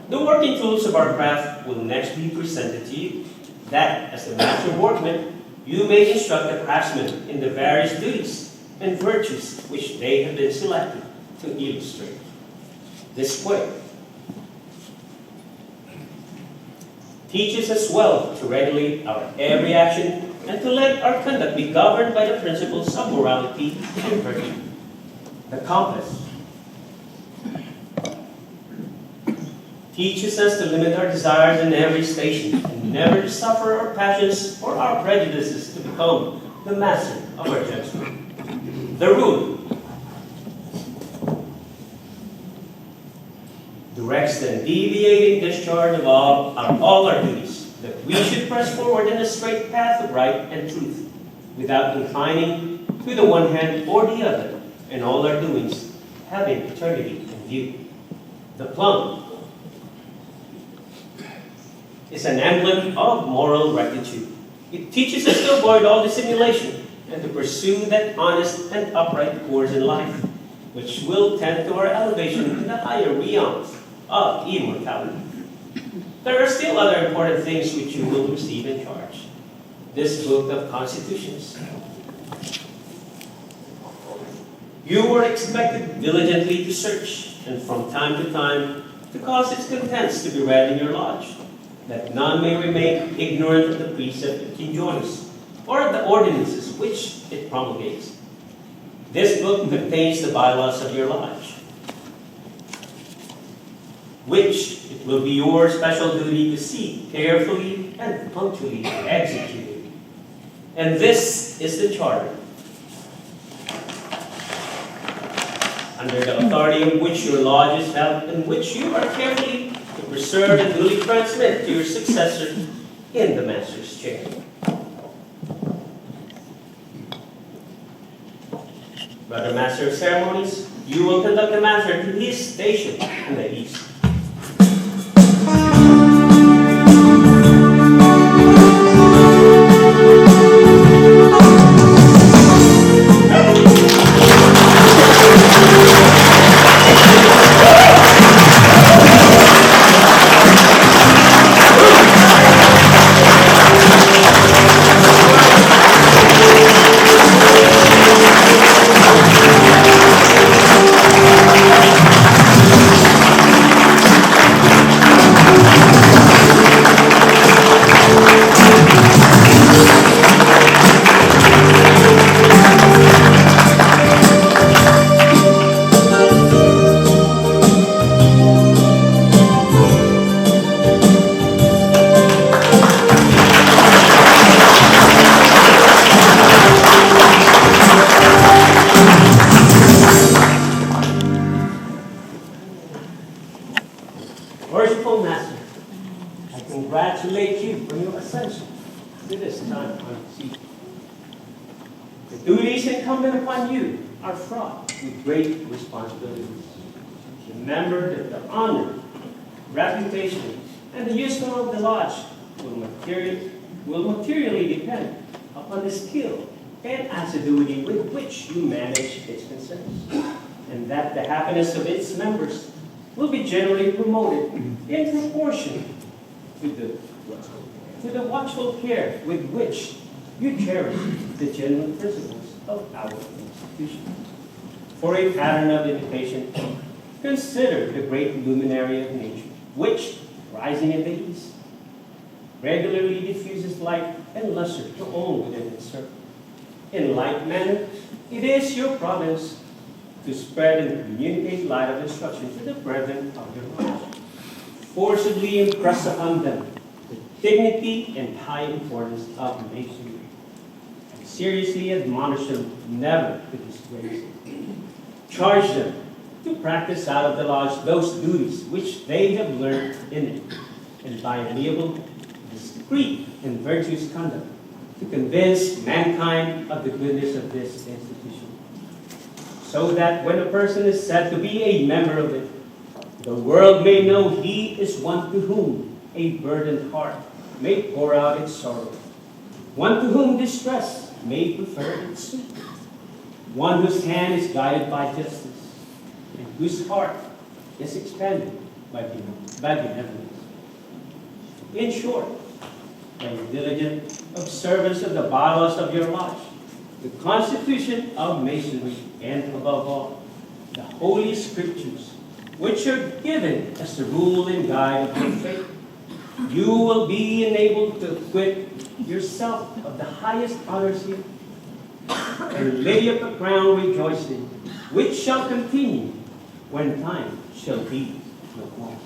[SPEAKER 2] The working tools of our craft will next be presented to you, that, as the master workman, you may instruct the craftsmen in the various duties and virtues which they have been selected to illustrate. This way teaches us well to regulate our every action and to let our conduct be governed by the principles of morality and virtue. The compass teaches us to limit our desires in every station and never to suffer our passions or our prejudices to become the master of our judgment. The rule directs the deviating discharge of all our duties that we should press forward in a straight path of right and truth, without inclining to the one hand or the other, in all our doings, having eternity in view. The plum is an emblem of moral rectitude. It teaches us to avoid all dissimulation and to pursue that honest and upright course in life, which will tend to our elevation in the higher realms of immortality. There are still other important things which you will receive in charge. This book of constitutions. You are expected diligently to search, and from time to time, to cause its contents to be read in your lodge, that none may remain ignorant of the precept it enjoins, or of the ordinances which it promulgates. This book contains the bylaws of your lodge, which it will be your special duty to see carefully and punctually executed. And this is the charter, under the authority of which your lodge is held, and which you are carefully to preserve and duly transmit to your successor in the master's chair. Brother Master of Ceremonies, you will conduct the matter to his station in the east. Worshipful Master, I congratulate you on your ascension to this time on seat. The duties incumbent upon you are fraught with great responsibilities. Remember that the honor, reputation, and the usefulness of the lodge will materially depend upon the skill and assiduity with which you manage its concerns, and that the happiness of its members will be generally promoted in proportion to the watchful care with which you cherish the genuine principles of our institution. For a pattern of imitation, consider the great luminary of nature, which, rising in the east, regularly diffuses light and luster to all within its circle. In like manner, it is your province to spread and communicate light of instruction to the brethren of your lodge. Forcibly impress upon them the dignity and high importance of masonry. And seriously admonish them never to disgrace it. Charge them to practice out of the lodge those duties which they have learned in it, and by agreeable, discreet, and virtuous conduct, to convince mankind of the goodness of this institution, so that when a person is said to be a member of it, the world may know he is one to whom a burdened heart may pour out its sorrow, one to whom distress may prefer its sweet, one whose hand is guided by justice, and whose heart is expanded by benevolence. In short, by the diligent observance of the bylaws of your lodge, the Constitution of Masonry, and above all, the Holy Scriptures, which are given as the rule and guide of your faith, you will be enabled to acquit yourself of the highest honors here, and lay up a crown rejoicing, which shall continue when time shall be no more.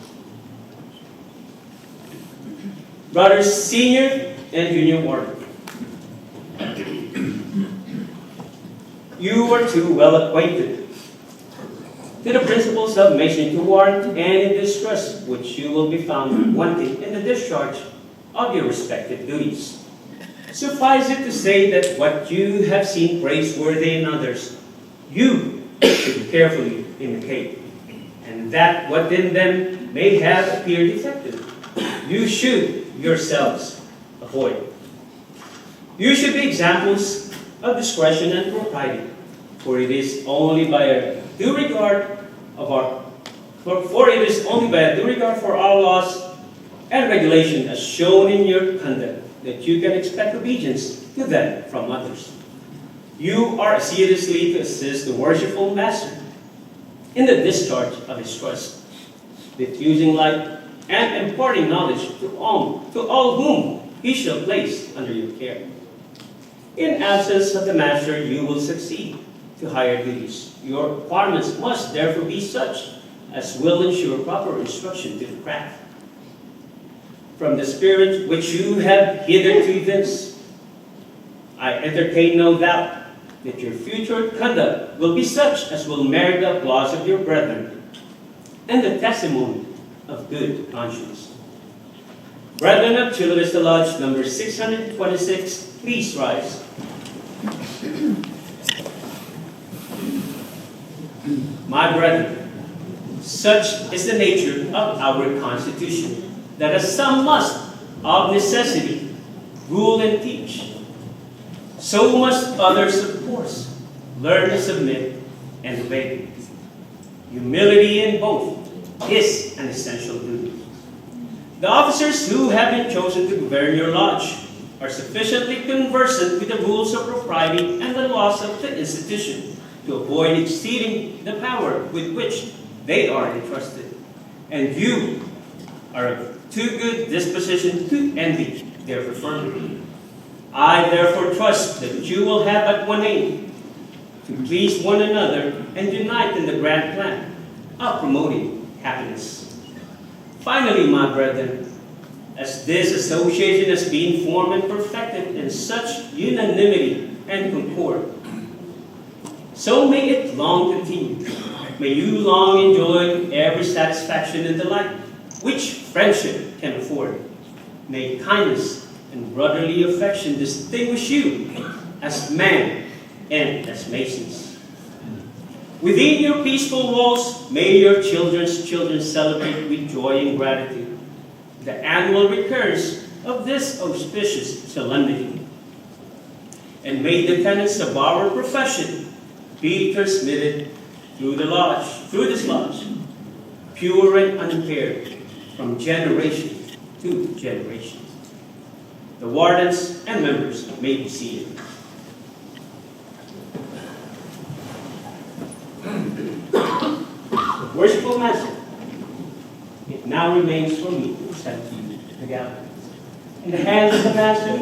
[SPEAKER 2] Brothers, senior and junior warden, you are too well acquainted to the principles of Masonry to warrant and in distress which you will be found wanting in the discharge of your respective duties. Suffice it to say that what you have seen praiseworthy in others, you should carefully imitate, and that what in them may have appeared defective, you should yourselves avoid. You should be examples of discretion and propriety, for it is only by a due regard for our laws and regulation as shown in your conduct that you can expect obedience to them from others. You are assiduously to assist the worshipful master in the discharge of his trust, diffusing light and imparting knowledge to all whom he shall place under your care. In absence of the master, you will succeed to higher duties. Your requirements must therefore be such as will ensure proper instruction to the craft. From the spirit which you have hitherto evinced, I entertain no doubt that your future conduct will be such as will merit the applause of your brethren and the testimony of good conscience. Brethren of Chula Vista Lodge number 626, please rise. My brethren, such is the nature of our Constitution, that as some must, of necessity, rule and teach, so must others, of course, learn to submit and obey. Humility in both is an essential duty. The officers who have been chosen to govern your lodge are sufficiently conversant with the rules of propriety and the laws of the institution to avoid exceeding the power with which they are entrusted. And you are of too good disposition to envy their preferment. I therefore trust that you will have but one aim, to please one another and unite in the grand plan of promoting happiness. Finally, my brethren, as this association has been formed and perfected in such unanimity and concord, so may it long continue. May you long enjoy every satisfaction and delight which friendship can afford. May kindness and brotherly affection distinguish you as men and as masons. Within your peaceful walls, may your children's children celebrate with joy and gratitude the annual recurrence of this auspicious solemnity. And may the tenets of our profession be transmitted through this lodge, pure and unimpaired, from generation to generation. The wardens and members may be seated. Worshipful Master, it now remains for me to present to you the gavel. In the hands of the Master,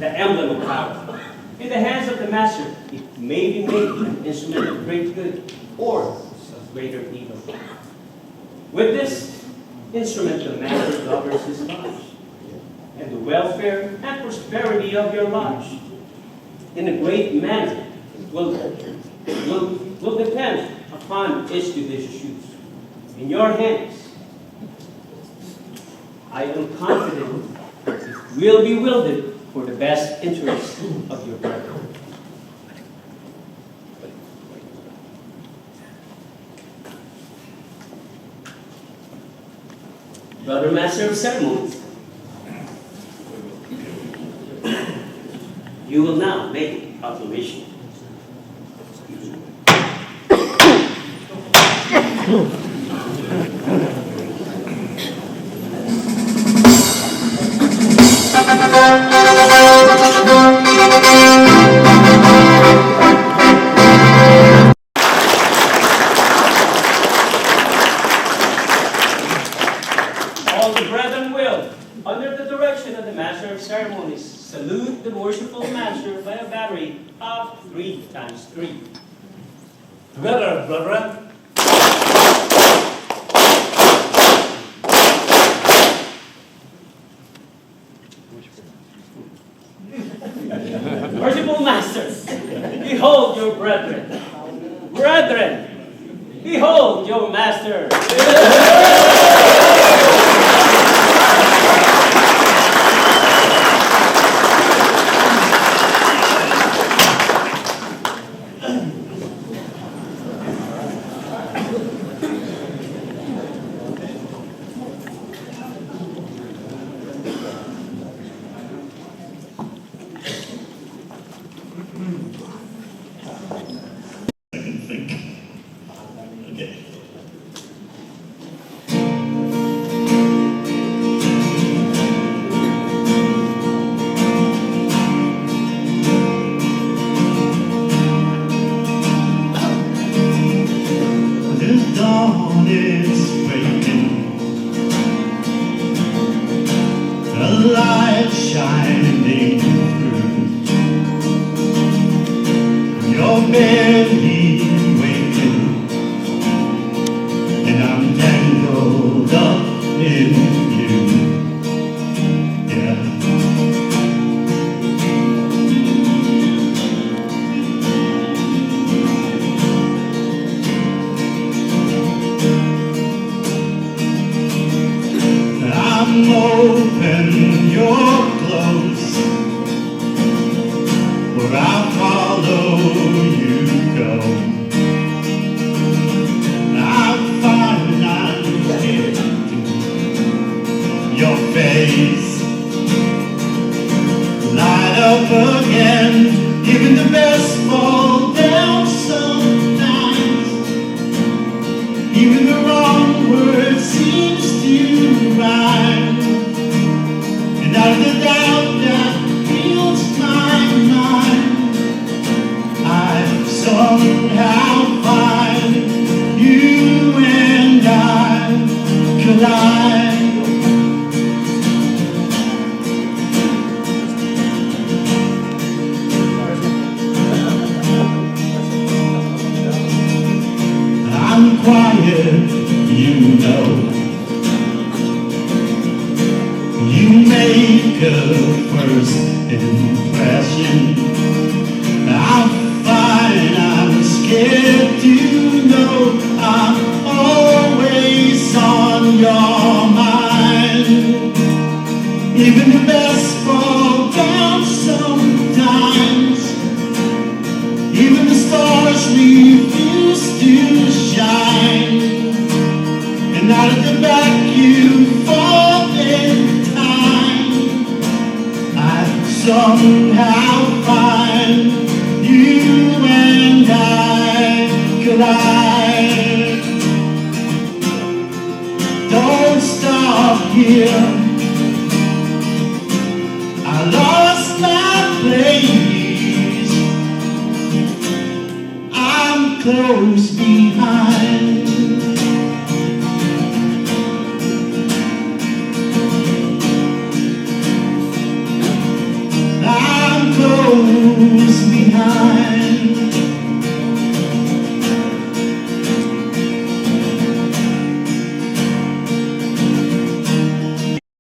[SPEAKER 2] the emblem of power. In the hands of the Master, it may be made an instrument of great good or of greater evil. With this instrument, the Master governs his lodge and the welfare and prosperity of your lodge in a great manner will depend upon its judicious use. In your hands, I am confident that it will be wielded for the best interest of your brethren. Brother Master of Ceremonies, you will now make proclamation. All the brethren will, under the direction of the Master of Ceremonies, salute the worshipful Master by a battery of 3 times 3.
[SPEAKER 3] Together, brethren.
[SPEAKER 2] Worshipful Masters, behold your brethren. Brethren, behold your Master.
[SPEAKER 8] barely waking, and I'm tangled up in you. Yeah. I'm open, you're close, where I'll follow you go. I'm fine, I'm scared to your face light up again. Even the best fall down sometimes. Even the wrong word seems to rhyme. And out of the doubt that fills my mind, I somehow find you and I collide. I'm quiet, you know. You make a first impression. I'm fine, I'm scared to know I'm always on your mind. Even the best fall down sometimes. Even the stars refuse to shine. And out of the vacuum fall in time, I somehow find you and I collide. Don't stop here, I lost my place. I'm close behind. I'm close behind.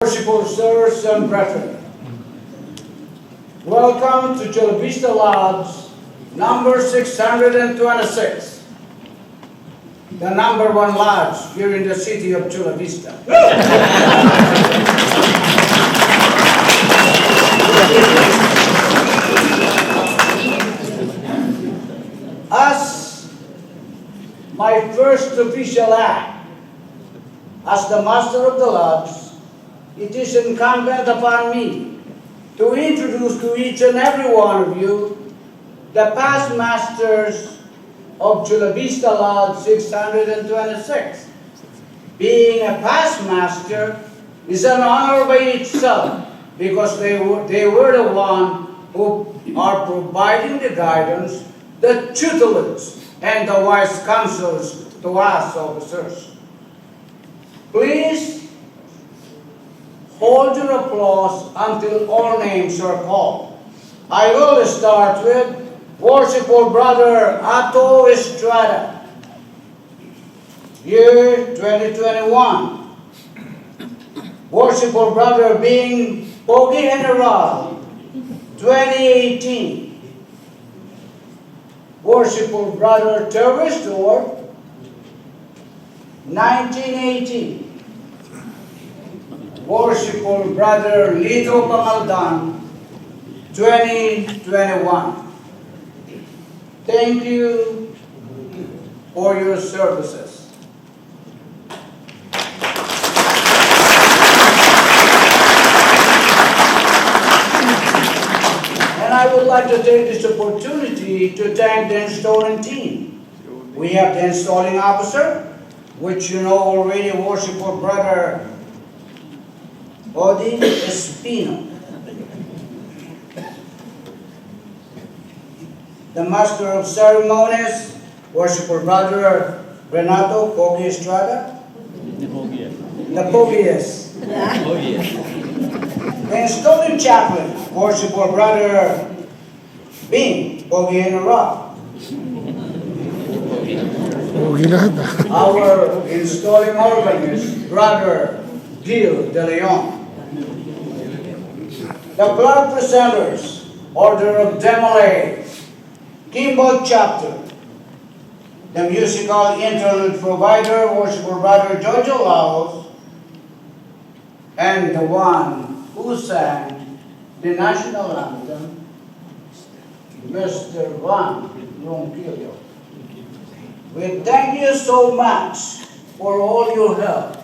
[SPEAKER 9] Worshipful sirs and brethren, welcome to Chula Vista Lodge number 626, the number one lodge here in the city of Chula Vista. As my first official act as the master of the lodge, it is incumbent upon me to introduce to each and every one of you the past masters of Chula Vista Lodge 626. Being a past master is an honor by itself because they were the one who are providing the guidance, the tutelage, and the wise counsels to us officers. Please hold your applause until all names are called. I will start with Worshipful Brother Atto Estrada, year 2021. Worshipful Brother Bing Pogi General, 2018. Worshipful Brother Terry Stewart, 1918. Worshipful Brother Lito Pamaldan, 2021. Thank you for your services. And I would like to take this opportunity to thank the installing team. We have the installing officer, which you know already, Worshipful Brother Odi Espino. The Master of Ceremonies, Worshipful Brother Renato Pogi Estrada. The Pogies. The installing chaplain, Worshipful Brother Bing Pogi General. Our installing organist, Brother Gil de Leon. The Clark Presenters, Order of Demolay, Kimball Chapter. The musical interlude provider, Worshipful Brother Jojo Laos, and the one who sang the national anthem, Mr. Van Ronquillo. We thank you so much for all your help.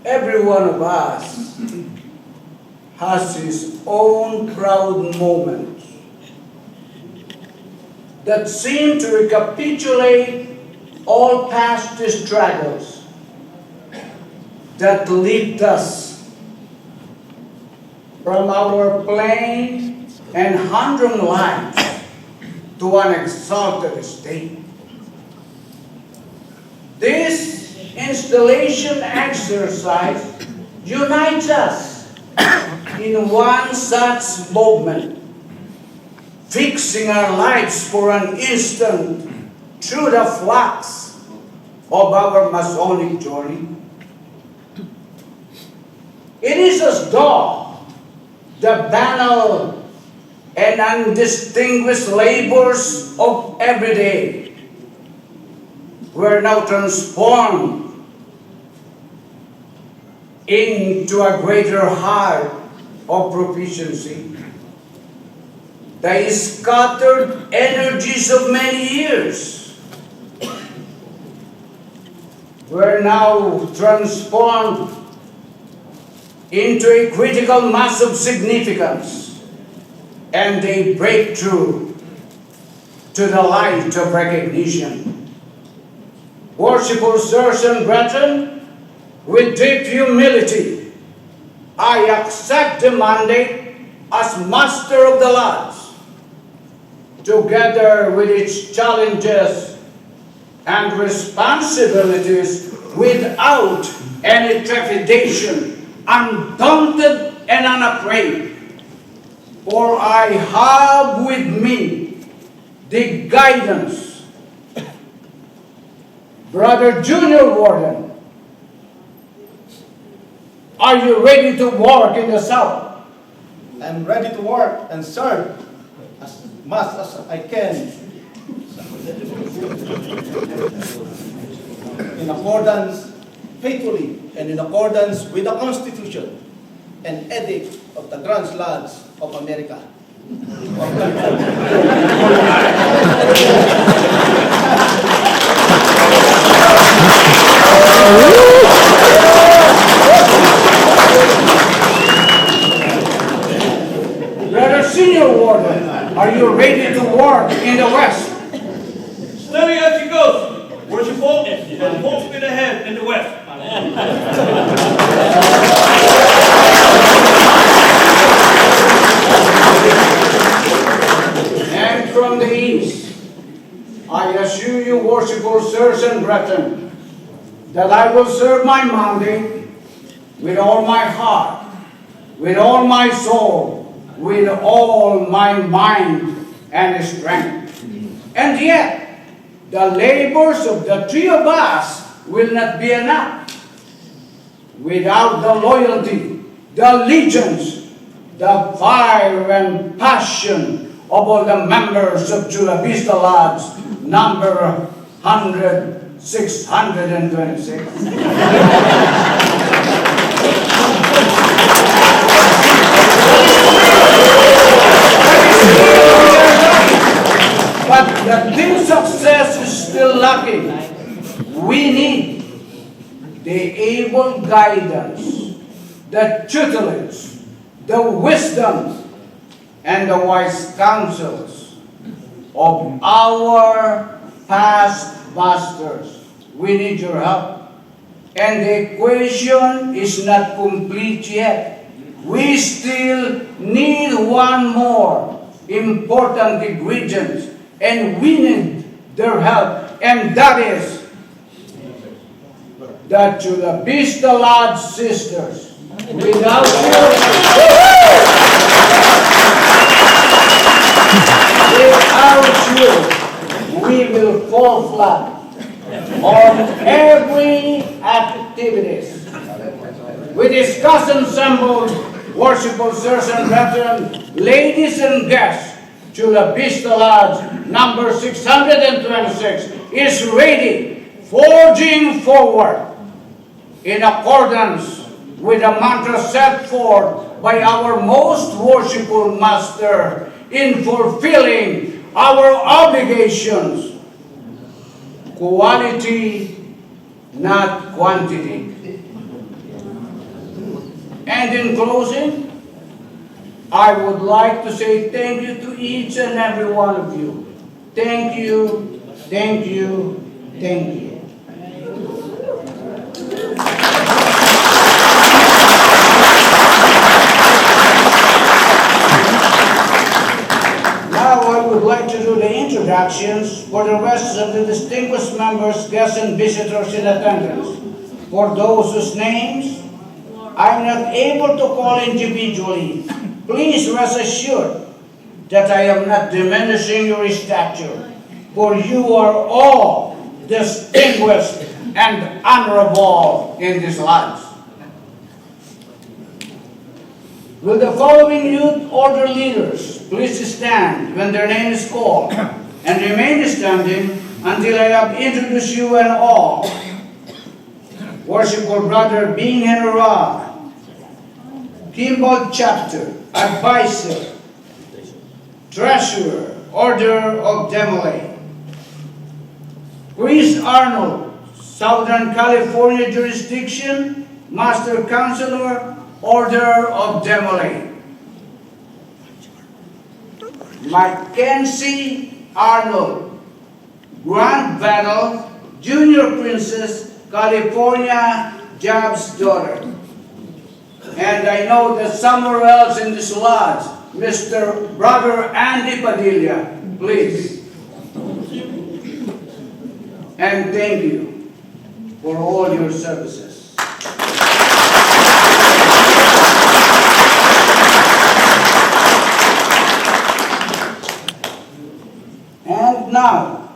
[SPEAKER 9] Every one of us has his own proud moment that seem to recapitulate all past struggles that lead us from our plain and humdrum lives to an exalted state. This installation exercise unites us in one such movement, fixing our lives for an instant through the flux of our Masonic journey. It is as though the banal and undistinguished labors of every day were now transformed into a greater heart of proficiency. The scattered energies of many years were now transformed into a critical mass of significance and a breakthrough to the light of recognition. Worshipful sirs and brethren, with deep humility, I accept the mandate as Master of the Lodge, together with its challenges and responsibilities without any trepidation, undaunted and unafraid. For I have with me the guidance, Brother Junior Warden. Are you ready to work in the South?
[SPEAKER 10] I'm ready to work and serve as much as I can in accordance, faithfully, and in accordance with the Constitution and edict of the Grand Lodge of America.
[SPEAKER 9] Brother Senior Warden, are you ready to work in the West?
[SPEAKER 7] Steady as she goes, worshipful, and full speed ahead in the west.
[SPEAKER 9] And from the East, I assure you, worshipful sirs and brethren, that I will serve my mandate with all my heart, with all my soul, with all my mind and strength. And yet, the labors of the three of us will not be enough without the loyalty, the allegiance, the fire and passion of all the members of Chula Vista Lodge, number 626. But the team success is still lacking. We need the able guidance, the tutelage, the wisdom, and the wise counsels of our past masters. We need your help. And the equation is not complete yet. We still need one more important ingredient, and we need their help, and that is the Chula Vista Lodge sisters. Without you, we will fall flat on every activities. We discuss and assemble worshipful sirs and brethren, ladies and guests. Chula Vista Lodge number 626 is ready, forging forward in accordance with the mantra set forth by our most worshipful master in fulfilling our obligations. Quality, not quantity. And in closing, I would like to say thank you to each and every one of you. Thank you, thank you, thank you. Now I would like to do the introductions for the rest of the distinguished members, guests, and visitors in attendance. For those whose names I'm not able to call individually, please rest assured that I am not diminishing your stature, for you are all distinguished and honorable in this lodge. Will the following youth order leaders please stand when their name is called and remain standing until I have introduced you and all. Worshipful Brother Bing Henry, Kimball Chapter, Advisor, Treasurer, Order of Demolay. Chris Arnold, Southern California Jurisdiction, Master Counselor, Order of Demolay. Mackenzie Arnold, Grand Battle, Junior Princess, California, Job's daughter. And I know that somewhere else in this lodge, Mr. Brother Andy Padilla, please. And thank you for all your services. And now,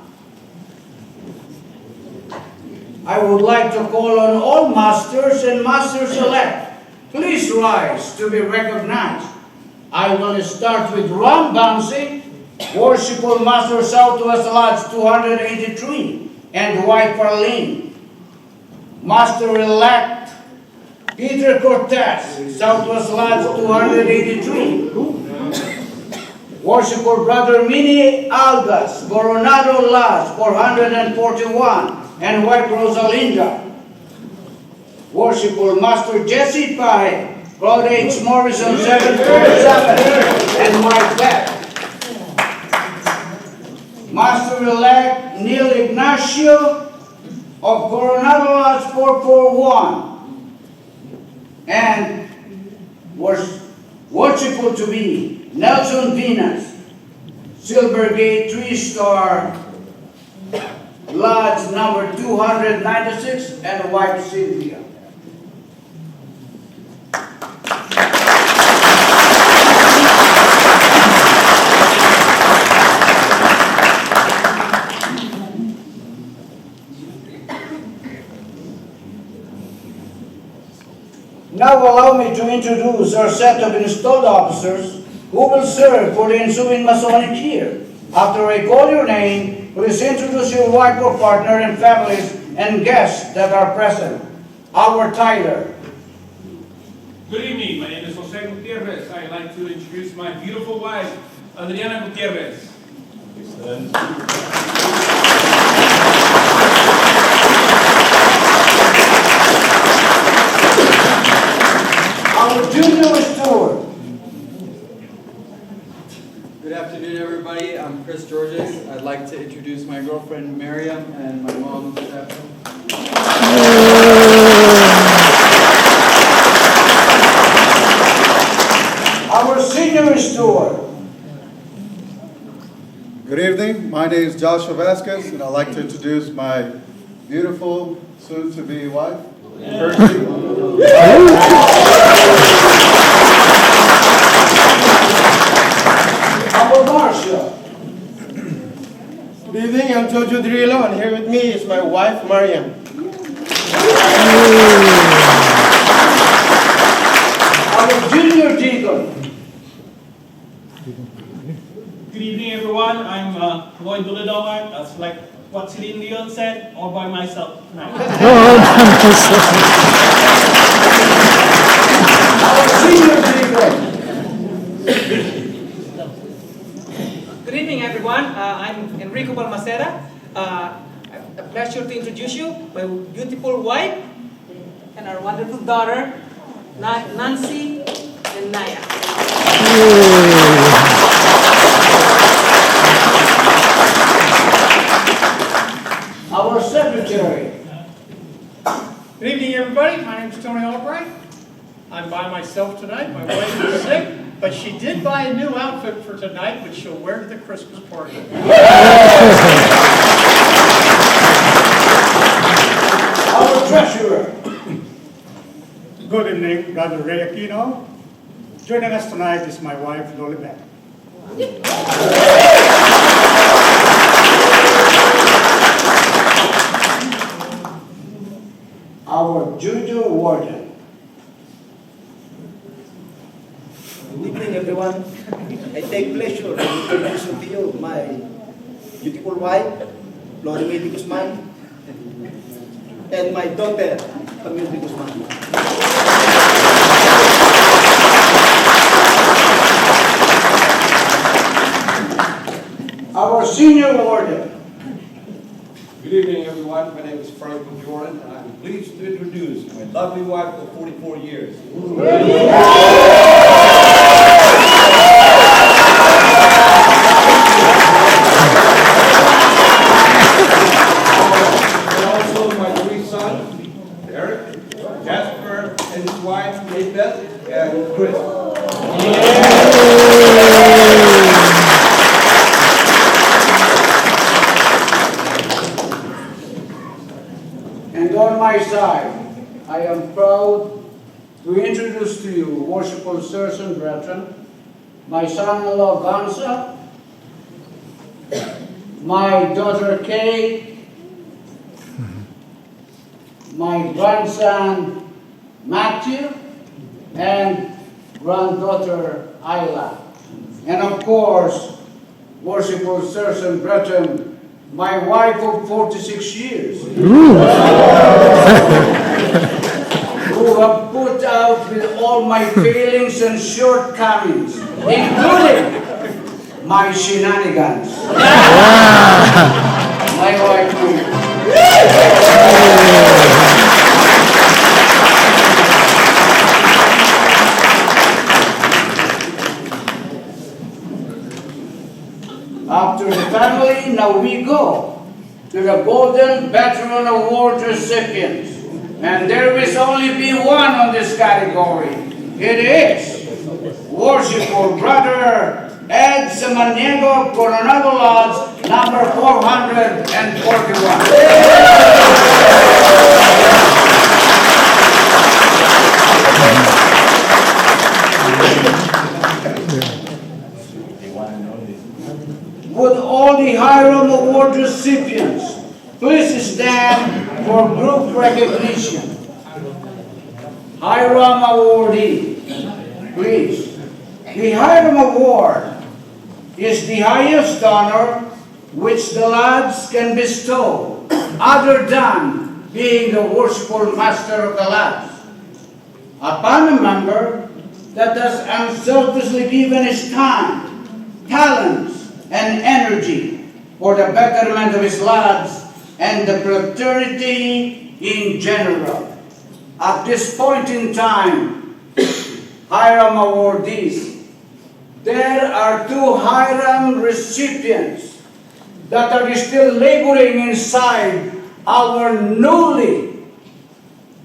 [SPEAKER 9] I would like to call on all masters and masters-elect. Please rise to be recognized. I will start with Ron Bouncy, Worshipful Master Southwest Lodge 283, and White Parlene. Master-elect Peter Cortez, Southwest Lodge 283. Worshipful Brother Mini Algas, Coronado Lodge 441, and White Rosalinda. Worshipful Master Jesse Pye, Claude H. Morrison 747, and White Beth. Master-elect Neil Ignacio of Coronado Lodge 441, and worshipful to be Nelson Venus, Silver Gate 3-star, Lodge number 296, and White Sylvia. Now allow me to introduce our set of installed officers who will serve for the ensuing Masonic year. After I call your name, please introduce your wife or partner and families and guests that are present. Our Tyler.
[SPEAKER 11] Good evening, my name is Jose Gutierrez. I'd like to introduce my beautiful wife, Adriana Gutierrez.
[SPEAKER 9] Our junior steward.
[SPEAKER 12] Good afternoon, everybody. I'm Chris Georges. I'd like to introduce my girlfriend, Miriam, and my mom, Stephanie.
[SPEAKER 9] Our senior steward.
[SPEAKER 13] Good evening. My name is Joshua Vasquez, and I'd like to introduce my beautiful soon-to-be wife, Percy.
[SPEAKER 9] Our Marshal.
[SPEAKER 14] Good evening, I'm Jojo Drillo, and here with me is my wife, Mariam.
[SPEAKER 9] Our Junior Deacon.
[SPEAKER 11] Good evening, everyone. I'm Lloyd Duladongan. That's like what Celine Dion said, all by myself tonight.
[SPEAKER 9] Our Senior Deacon.
[SPEAKER 15] Good evening, everyone. I'm Enrico Balmaceda. A pleasure to introduce you my beautiful wife and our wonderful daughter, Nancy and Naya.
[SPEAKER 9] Our Secretary.
[SPEAKER 16] Good evening, everybody. My name is Tony Albright. I'm by myself tonight. My wife is sick, but she did buy a new outfit for tonight, which she'll wear to the Christmas party.
[SPEAKER 9] Our Treasurer.
[SPEAKER 8] Good evening, Brother Ray Aquino. Joining us tonight is my wife, Lolibet.
[SPEAKER 9] Our Juju Warden.
[SPEAKER 10] Good evening, everyone. I take pleasure in introducing to you my beautiful wife, Lori May Guzman, and my daughter, Camille Guzman.
[SPEAKER 9] Our Senior Warden.
[SPEAKER 17] Good evening, everyone. My name is Frank Jordan, and I'm pleased to introduce my lovely wife of 44 years. And also my three sons, Eric, Jasper, and his wife, Beth, and Chris.
[SPEAKER 9] And on my side, I am proud to introduce to you, worshipful sirs and brethren, my son-in-law Gansa, my daughter Kay, my grandson Matthew, and granddaughter Isla. And of course, worshipful sirs and brethren, my wife of 46 years, who have put out with all my failings and shortcomings, including my shenanigans. My wife, after the family, now we go to the Golden Veteran Award recipients. And there is only be one on this category. It is Worshipful Brother Ed Samaniego, Coronado Lodge, number 441. Would all the Hiram Award recipients please stand for group recognition? Hiram Awardee, please. The Hiram Award is the highest honor which the lads can bestow, other than being the worshipful master of the lads, upon a member that has unselfishly given his time, talents, and energy for the betterment of his lads and the fraternity in general. At this point in time, Hiram awardees, there are 2 Hiram recipients that are still laboring inside our newly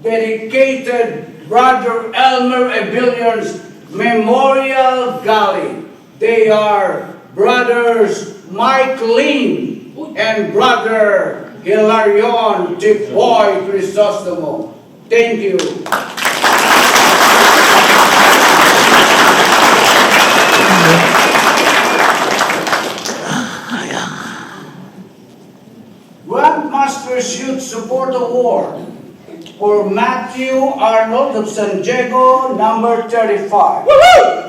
[SPEAKER 9] dedicated Brother Elmer Abilion's Memorial Galley. They are Brothers Mike Lean and Brother Hilarion Tipoy Crisostomo. Thank you. Grandmaster's Youth Support Award for Matthew Arnold of San Diego, number 35. Woohoo!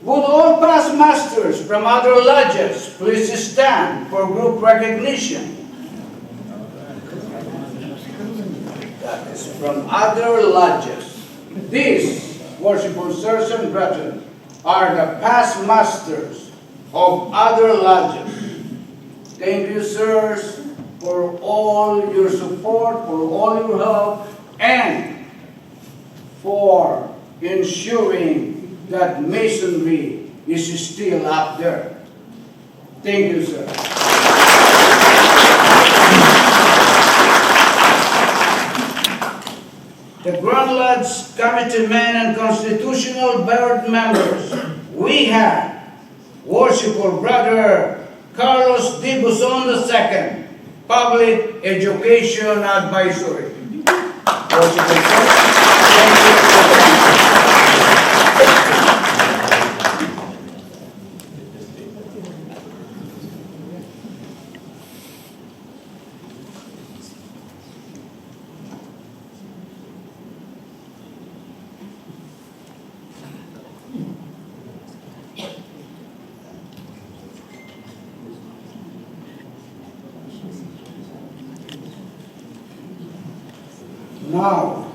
[SPEAKER 9] Would all past masters from other lodges please stand for group recognition? That is from other lodges. These, worshipful sirs and brethren, are the past masters of other lodges. Thank you, sirs, for all your support, for all your help, and for ensuring that Masonry is still up there. Thank you, sir. The Grand Lodge committeemen and constitutional board members, we have Worshipful Brother Carlos D. Buson II, Public Education Advisory. Worshipful Sir, thank you. Now,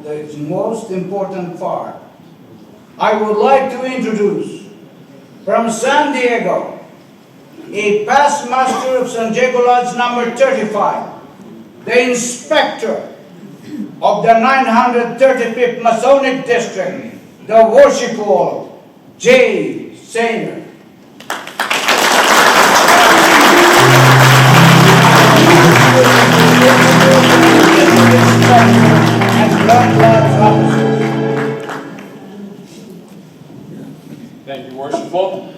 [SPEAKER 9] the most important part, I would like to introduce from San Diego, a past master of San Diego Lodge number 35, the inspector of the 935th Masonic District, the worshipful J. Sainer.
[SPEAKER 18] Thank you, Worshipful.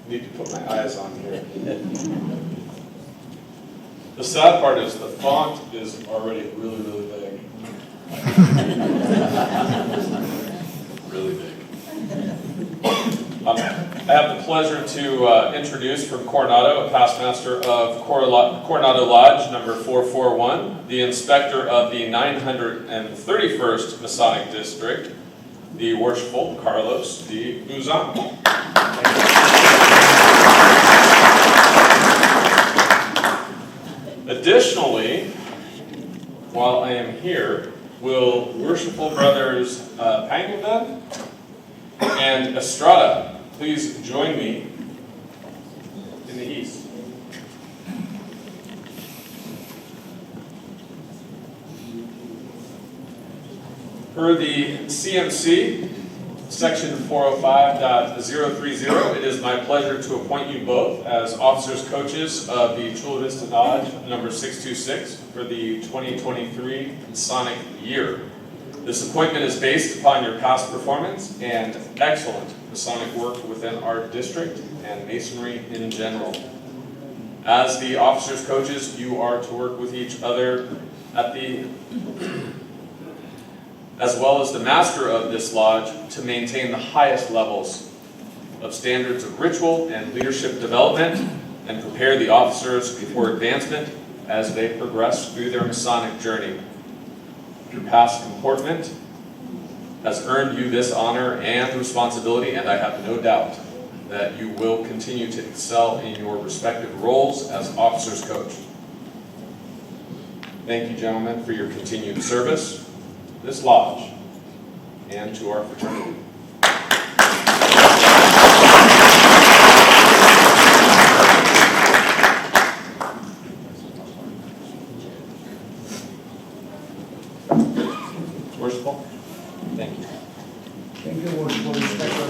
[SPEAKER 18] Need to put my eyes on here. The sad part is the font is already really, really big. Really big. I have the pleasure to introduce from Coronado, a past master of Coronado Lodge number 441, the inspector of the 931st Masonic District, the Worshipful Carlos D. Buzon. Additionally, while I am here, will Worshipful Brothers Pangolin and Estrada please join me in the east. Per the CMC, section 405.030, it is my pleasure to appoint you both as officers coaches of the Chula Vista Lodge number 626 for the 2023 Masonic year. This appointment is based upon your past performance and excellent Masonic work within our district and Masonry in general. As the officers coaches, you are to work with each other as well as the master of this lodge to maintain the highest levels of standards of ritual and leadership development and prepare the officers for advancement as they progress through their Masonic journey. Your past comportment has earned you this honor and responsibility, and I have no doubt that you will continue to excel in your respective roles as officers coach. Thank you, gentlemen, for your continued service, this lodge, and to our fraternity. Worshipful, thank you.
[SPEAKER 9] Thank you, Worshipful Inspector.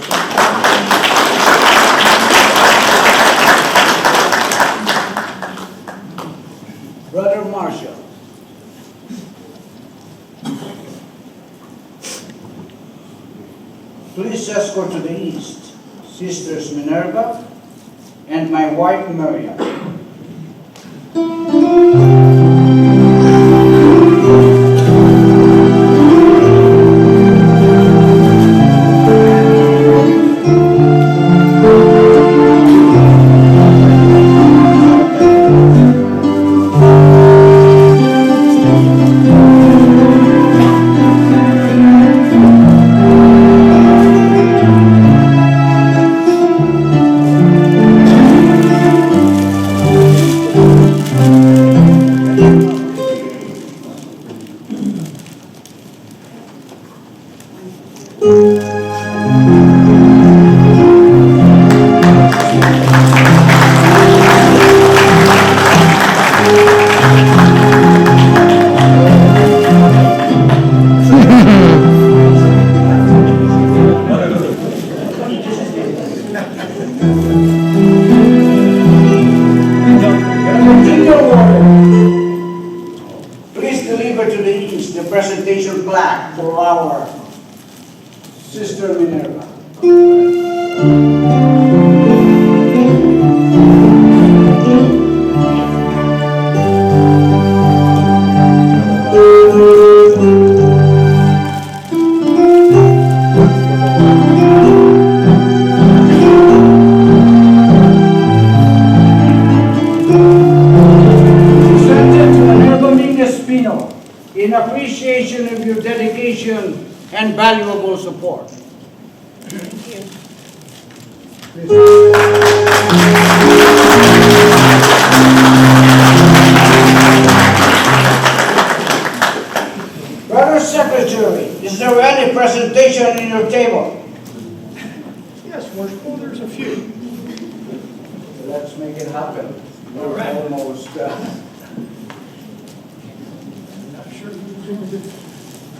[SPEAKER 9] Brother Marshall. please escort to the east Sisters Minerva and my wife Miriam. Please deliver to the east the presentation plaque for our Sister Minerva. In appreciation of your dedication and valuable support. Brother Secretary, is there any presentation in your table?
[SPEAKER 16] Yes, Worshipful, there's a few.
[SPEAKER 9] Let's make it happen.
[SPEAKER 16] All right.
[SPEAKER 9] Almost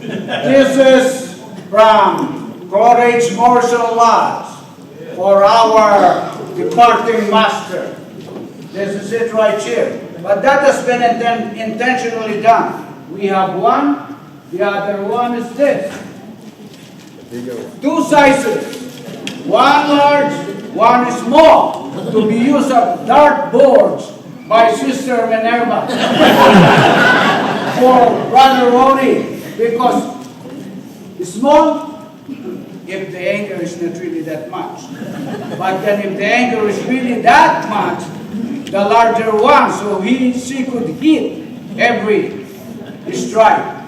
[SPEAKER 9] This is from Courage Morsel Lodge for our departing master. This is it right here. But that has been intentionally done. We have one, the other one is this. Two sizes. One large, one small, to be used as dart boards by Sister Minerva. For Brother Roni, because small, if the anger is not really that much. But then if the anger is really that much, the larger one, so she could hit every strike.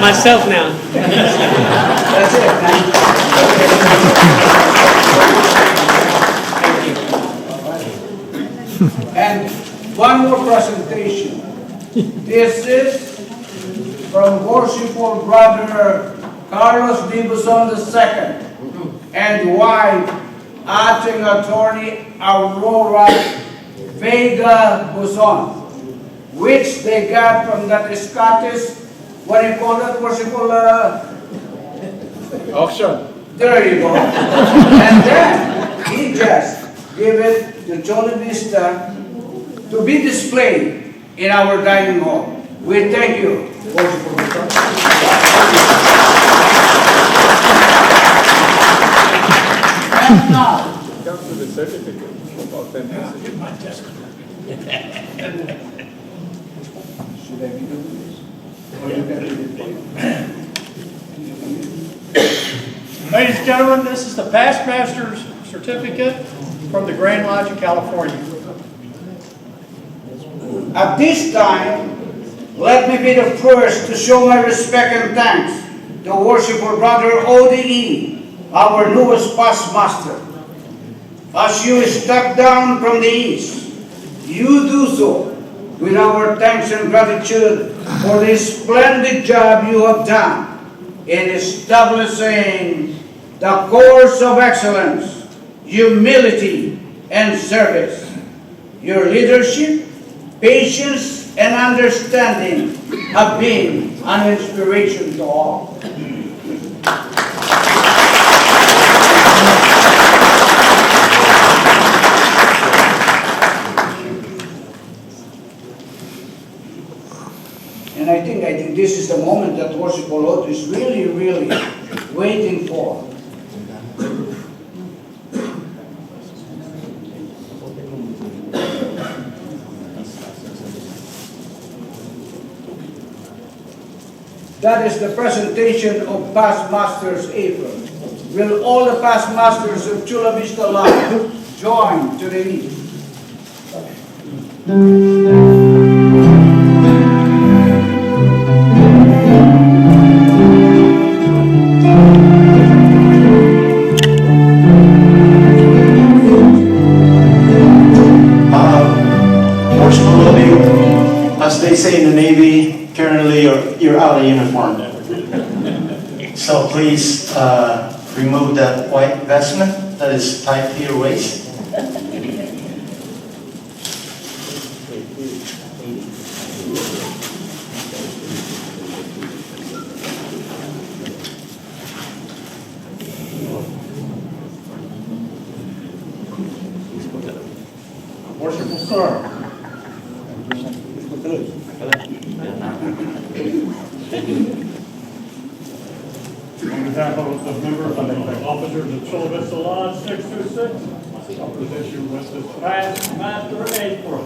[SPEAKER 2] Myself now.
[SPEAKER 9] That's it. And one more presentation. This is from Worshipful Brother Carlos D. Buson II and wife, acting attorney Aurora Vega Buson, which they got from that Scottish, what do you call that, Worshipful?
[SPEAKER 16] Auction.
[SPEAKER 9] There you go. And then he just gave it to Chula Vista to be displayed in our dining hall. We thank you, Worshipful. And now,
[SPEAKER 17] Comes with a certificate of authenticity.
[SPEAKER 9] should I be doing this? Or you can read it?
[SPEAKER 16] Ladies and gentlemen, this is the Past Master's Certificate from the Grand Lodge of California.
[SPEAKER 9] At this time, let me be the first to show my respect and thanks to Worshipful Brother ODE, our newest past master. As you step down from the east, you do so with our thanks and gratitude for the splendid job you have done. in establishing the course of excellence, humility, and service. Your leadership, patience, and understanding have been an inspiration to all. And I think this is the moment that Worshipful Lord is really waiting for. That is the presentation of past masters' apron. Will all the past masters of Chula Vista Lodge join to the meeting?
[SPEAKER 1] As they say in the Navy, currently you're out of uniform. So please remove that white vestment that is tied to your waist.
[SPEAKER 7] Worshipful Sir, on behalf of the members and the officers of Chula Vista Lodge 626, I'll present you with this past master apron.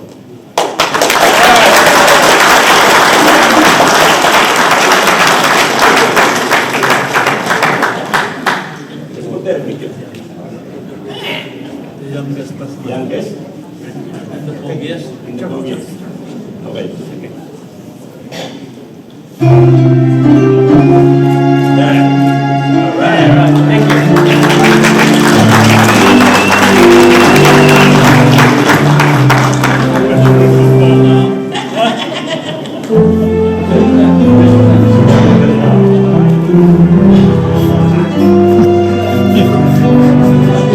[SPEAKER 17] Youngest?
[SPEAKER 7] And the oldest.
[SPEAKER 17] Okay.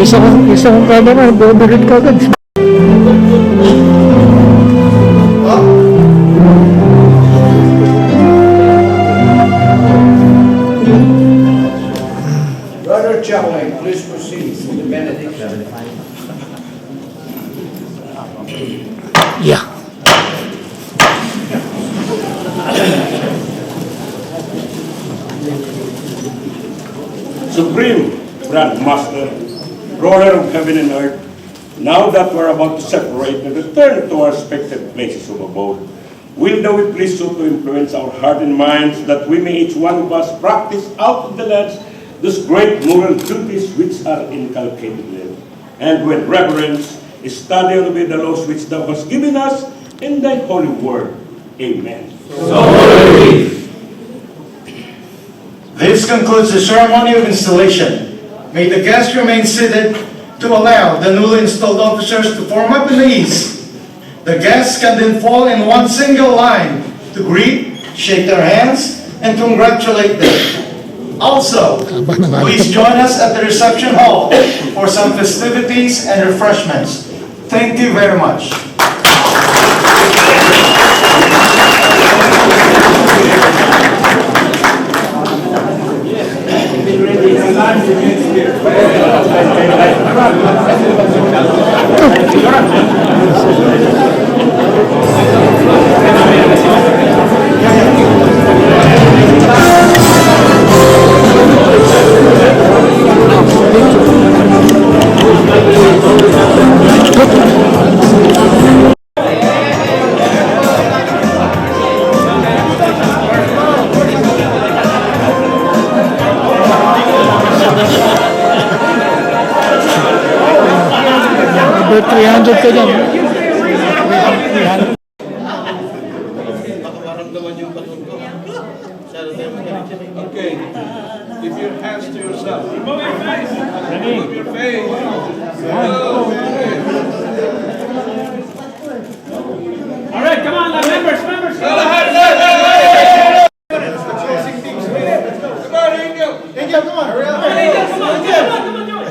[SPEAKER 19] Isa kong camera, bubulit ka agad.
[SPEAKER 9] Brother Chaplain, please proceed with the benediction.
[SPEAKER 19] Yeah.
[SPEAKER 17] Supreme Grand Master, ruler of heaven and earth, now that we're about to separate and return to our respective places of abode, will thou be pleased so to influence our heart and minds that we may each one of us practice out of the lads those great moral duties which are inculcated in them, and with reverence study and obey the laws which thou hast given us in thy holy word. Amen.
[SPEAKER 1] This concludes the ceremony of installation. May the guests remain seated to allow the newly installed officers to form up in the east. The guests can then fall in one single line to greet, shake their hands, and congratulate them. Also, please join us at the reception hall for some festivities and refreshments. Thank you very much.
[SPEAKER 19] About 300 ka dyan.
[SPEAKER 17] Okay, give your hands to yourself. Remove your face. Remove your face.
[SPEAKER 11] All right, come on, members.
[SPEAKER 17] Go ahead.
[SPEAKER 14] Angel, come on. Hurry up.
[SPEAKER 15] Angel, come on, Joey.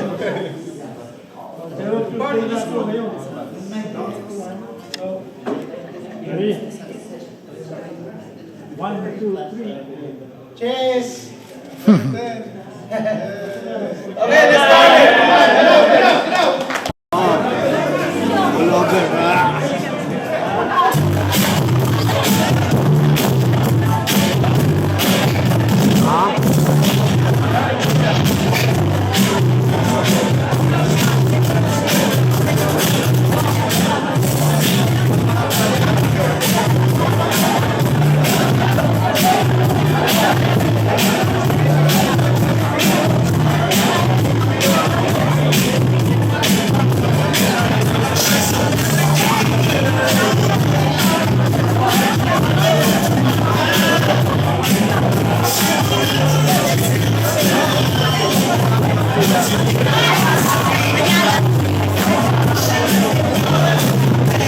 [SPEAKER 7] Ready? 1, 2, 3.
[SPEAKER 14] Cheers. Okay, let's start it. Come on, get out, get out, get out.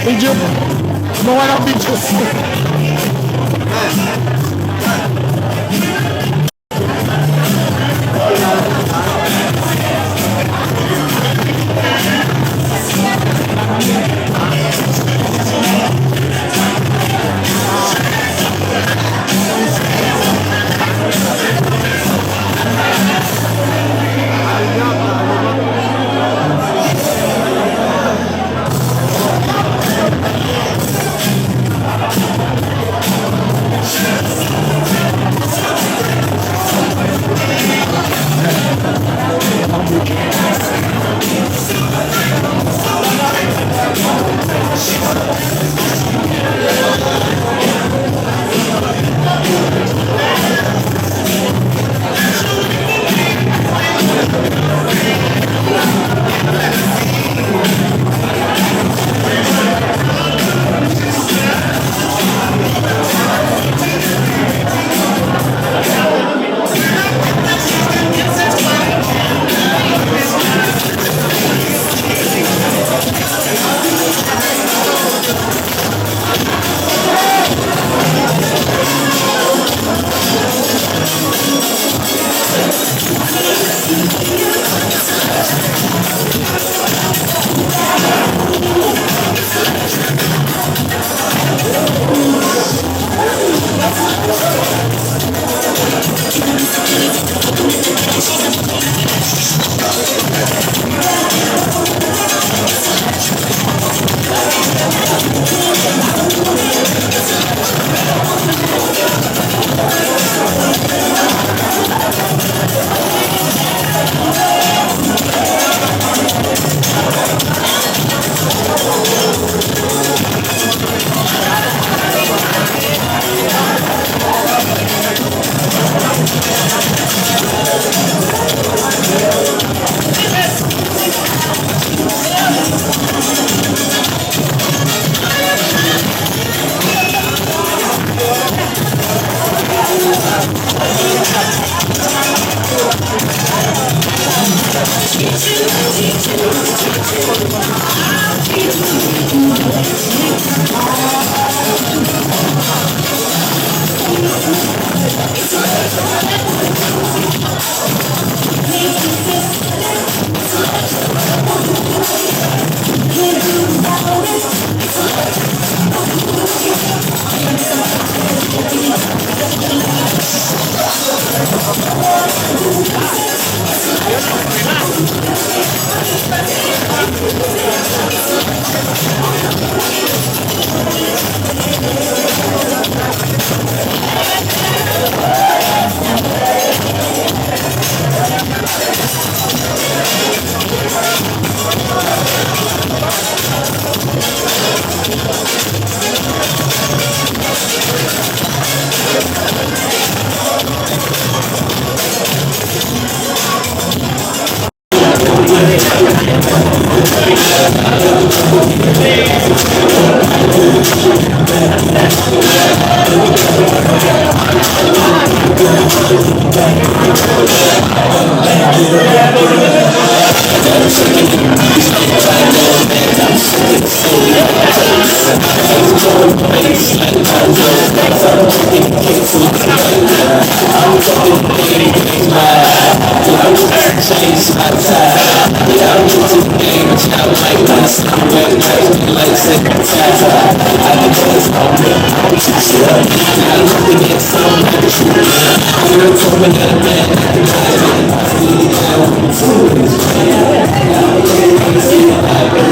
[SPEAKER 19] Video. No one on video.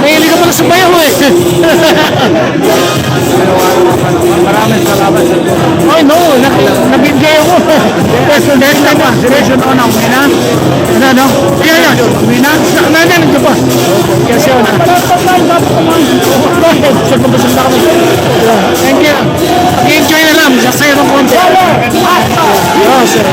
[SPEAKER 19] Mahilig ka pala sa bayaw eh. Maraming salamat. Oh no, nabigay ako. President naman. Seryoso na ako. Mina? Ano? Yan. Mina? Nananig ka pa. Kasi ako na. Thank you. Mag-enjoy na lang. Sasayo ng konti. Yes, sir.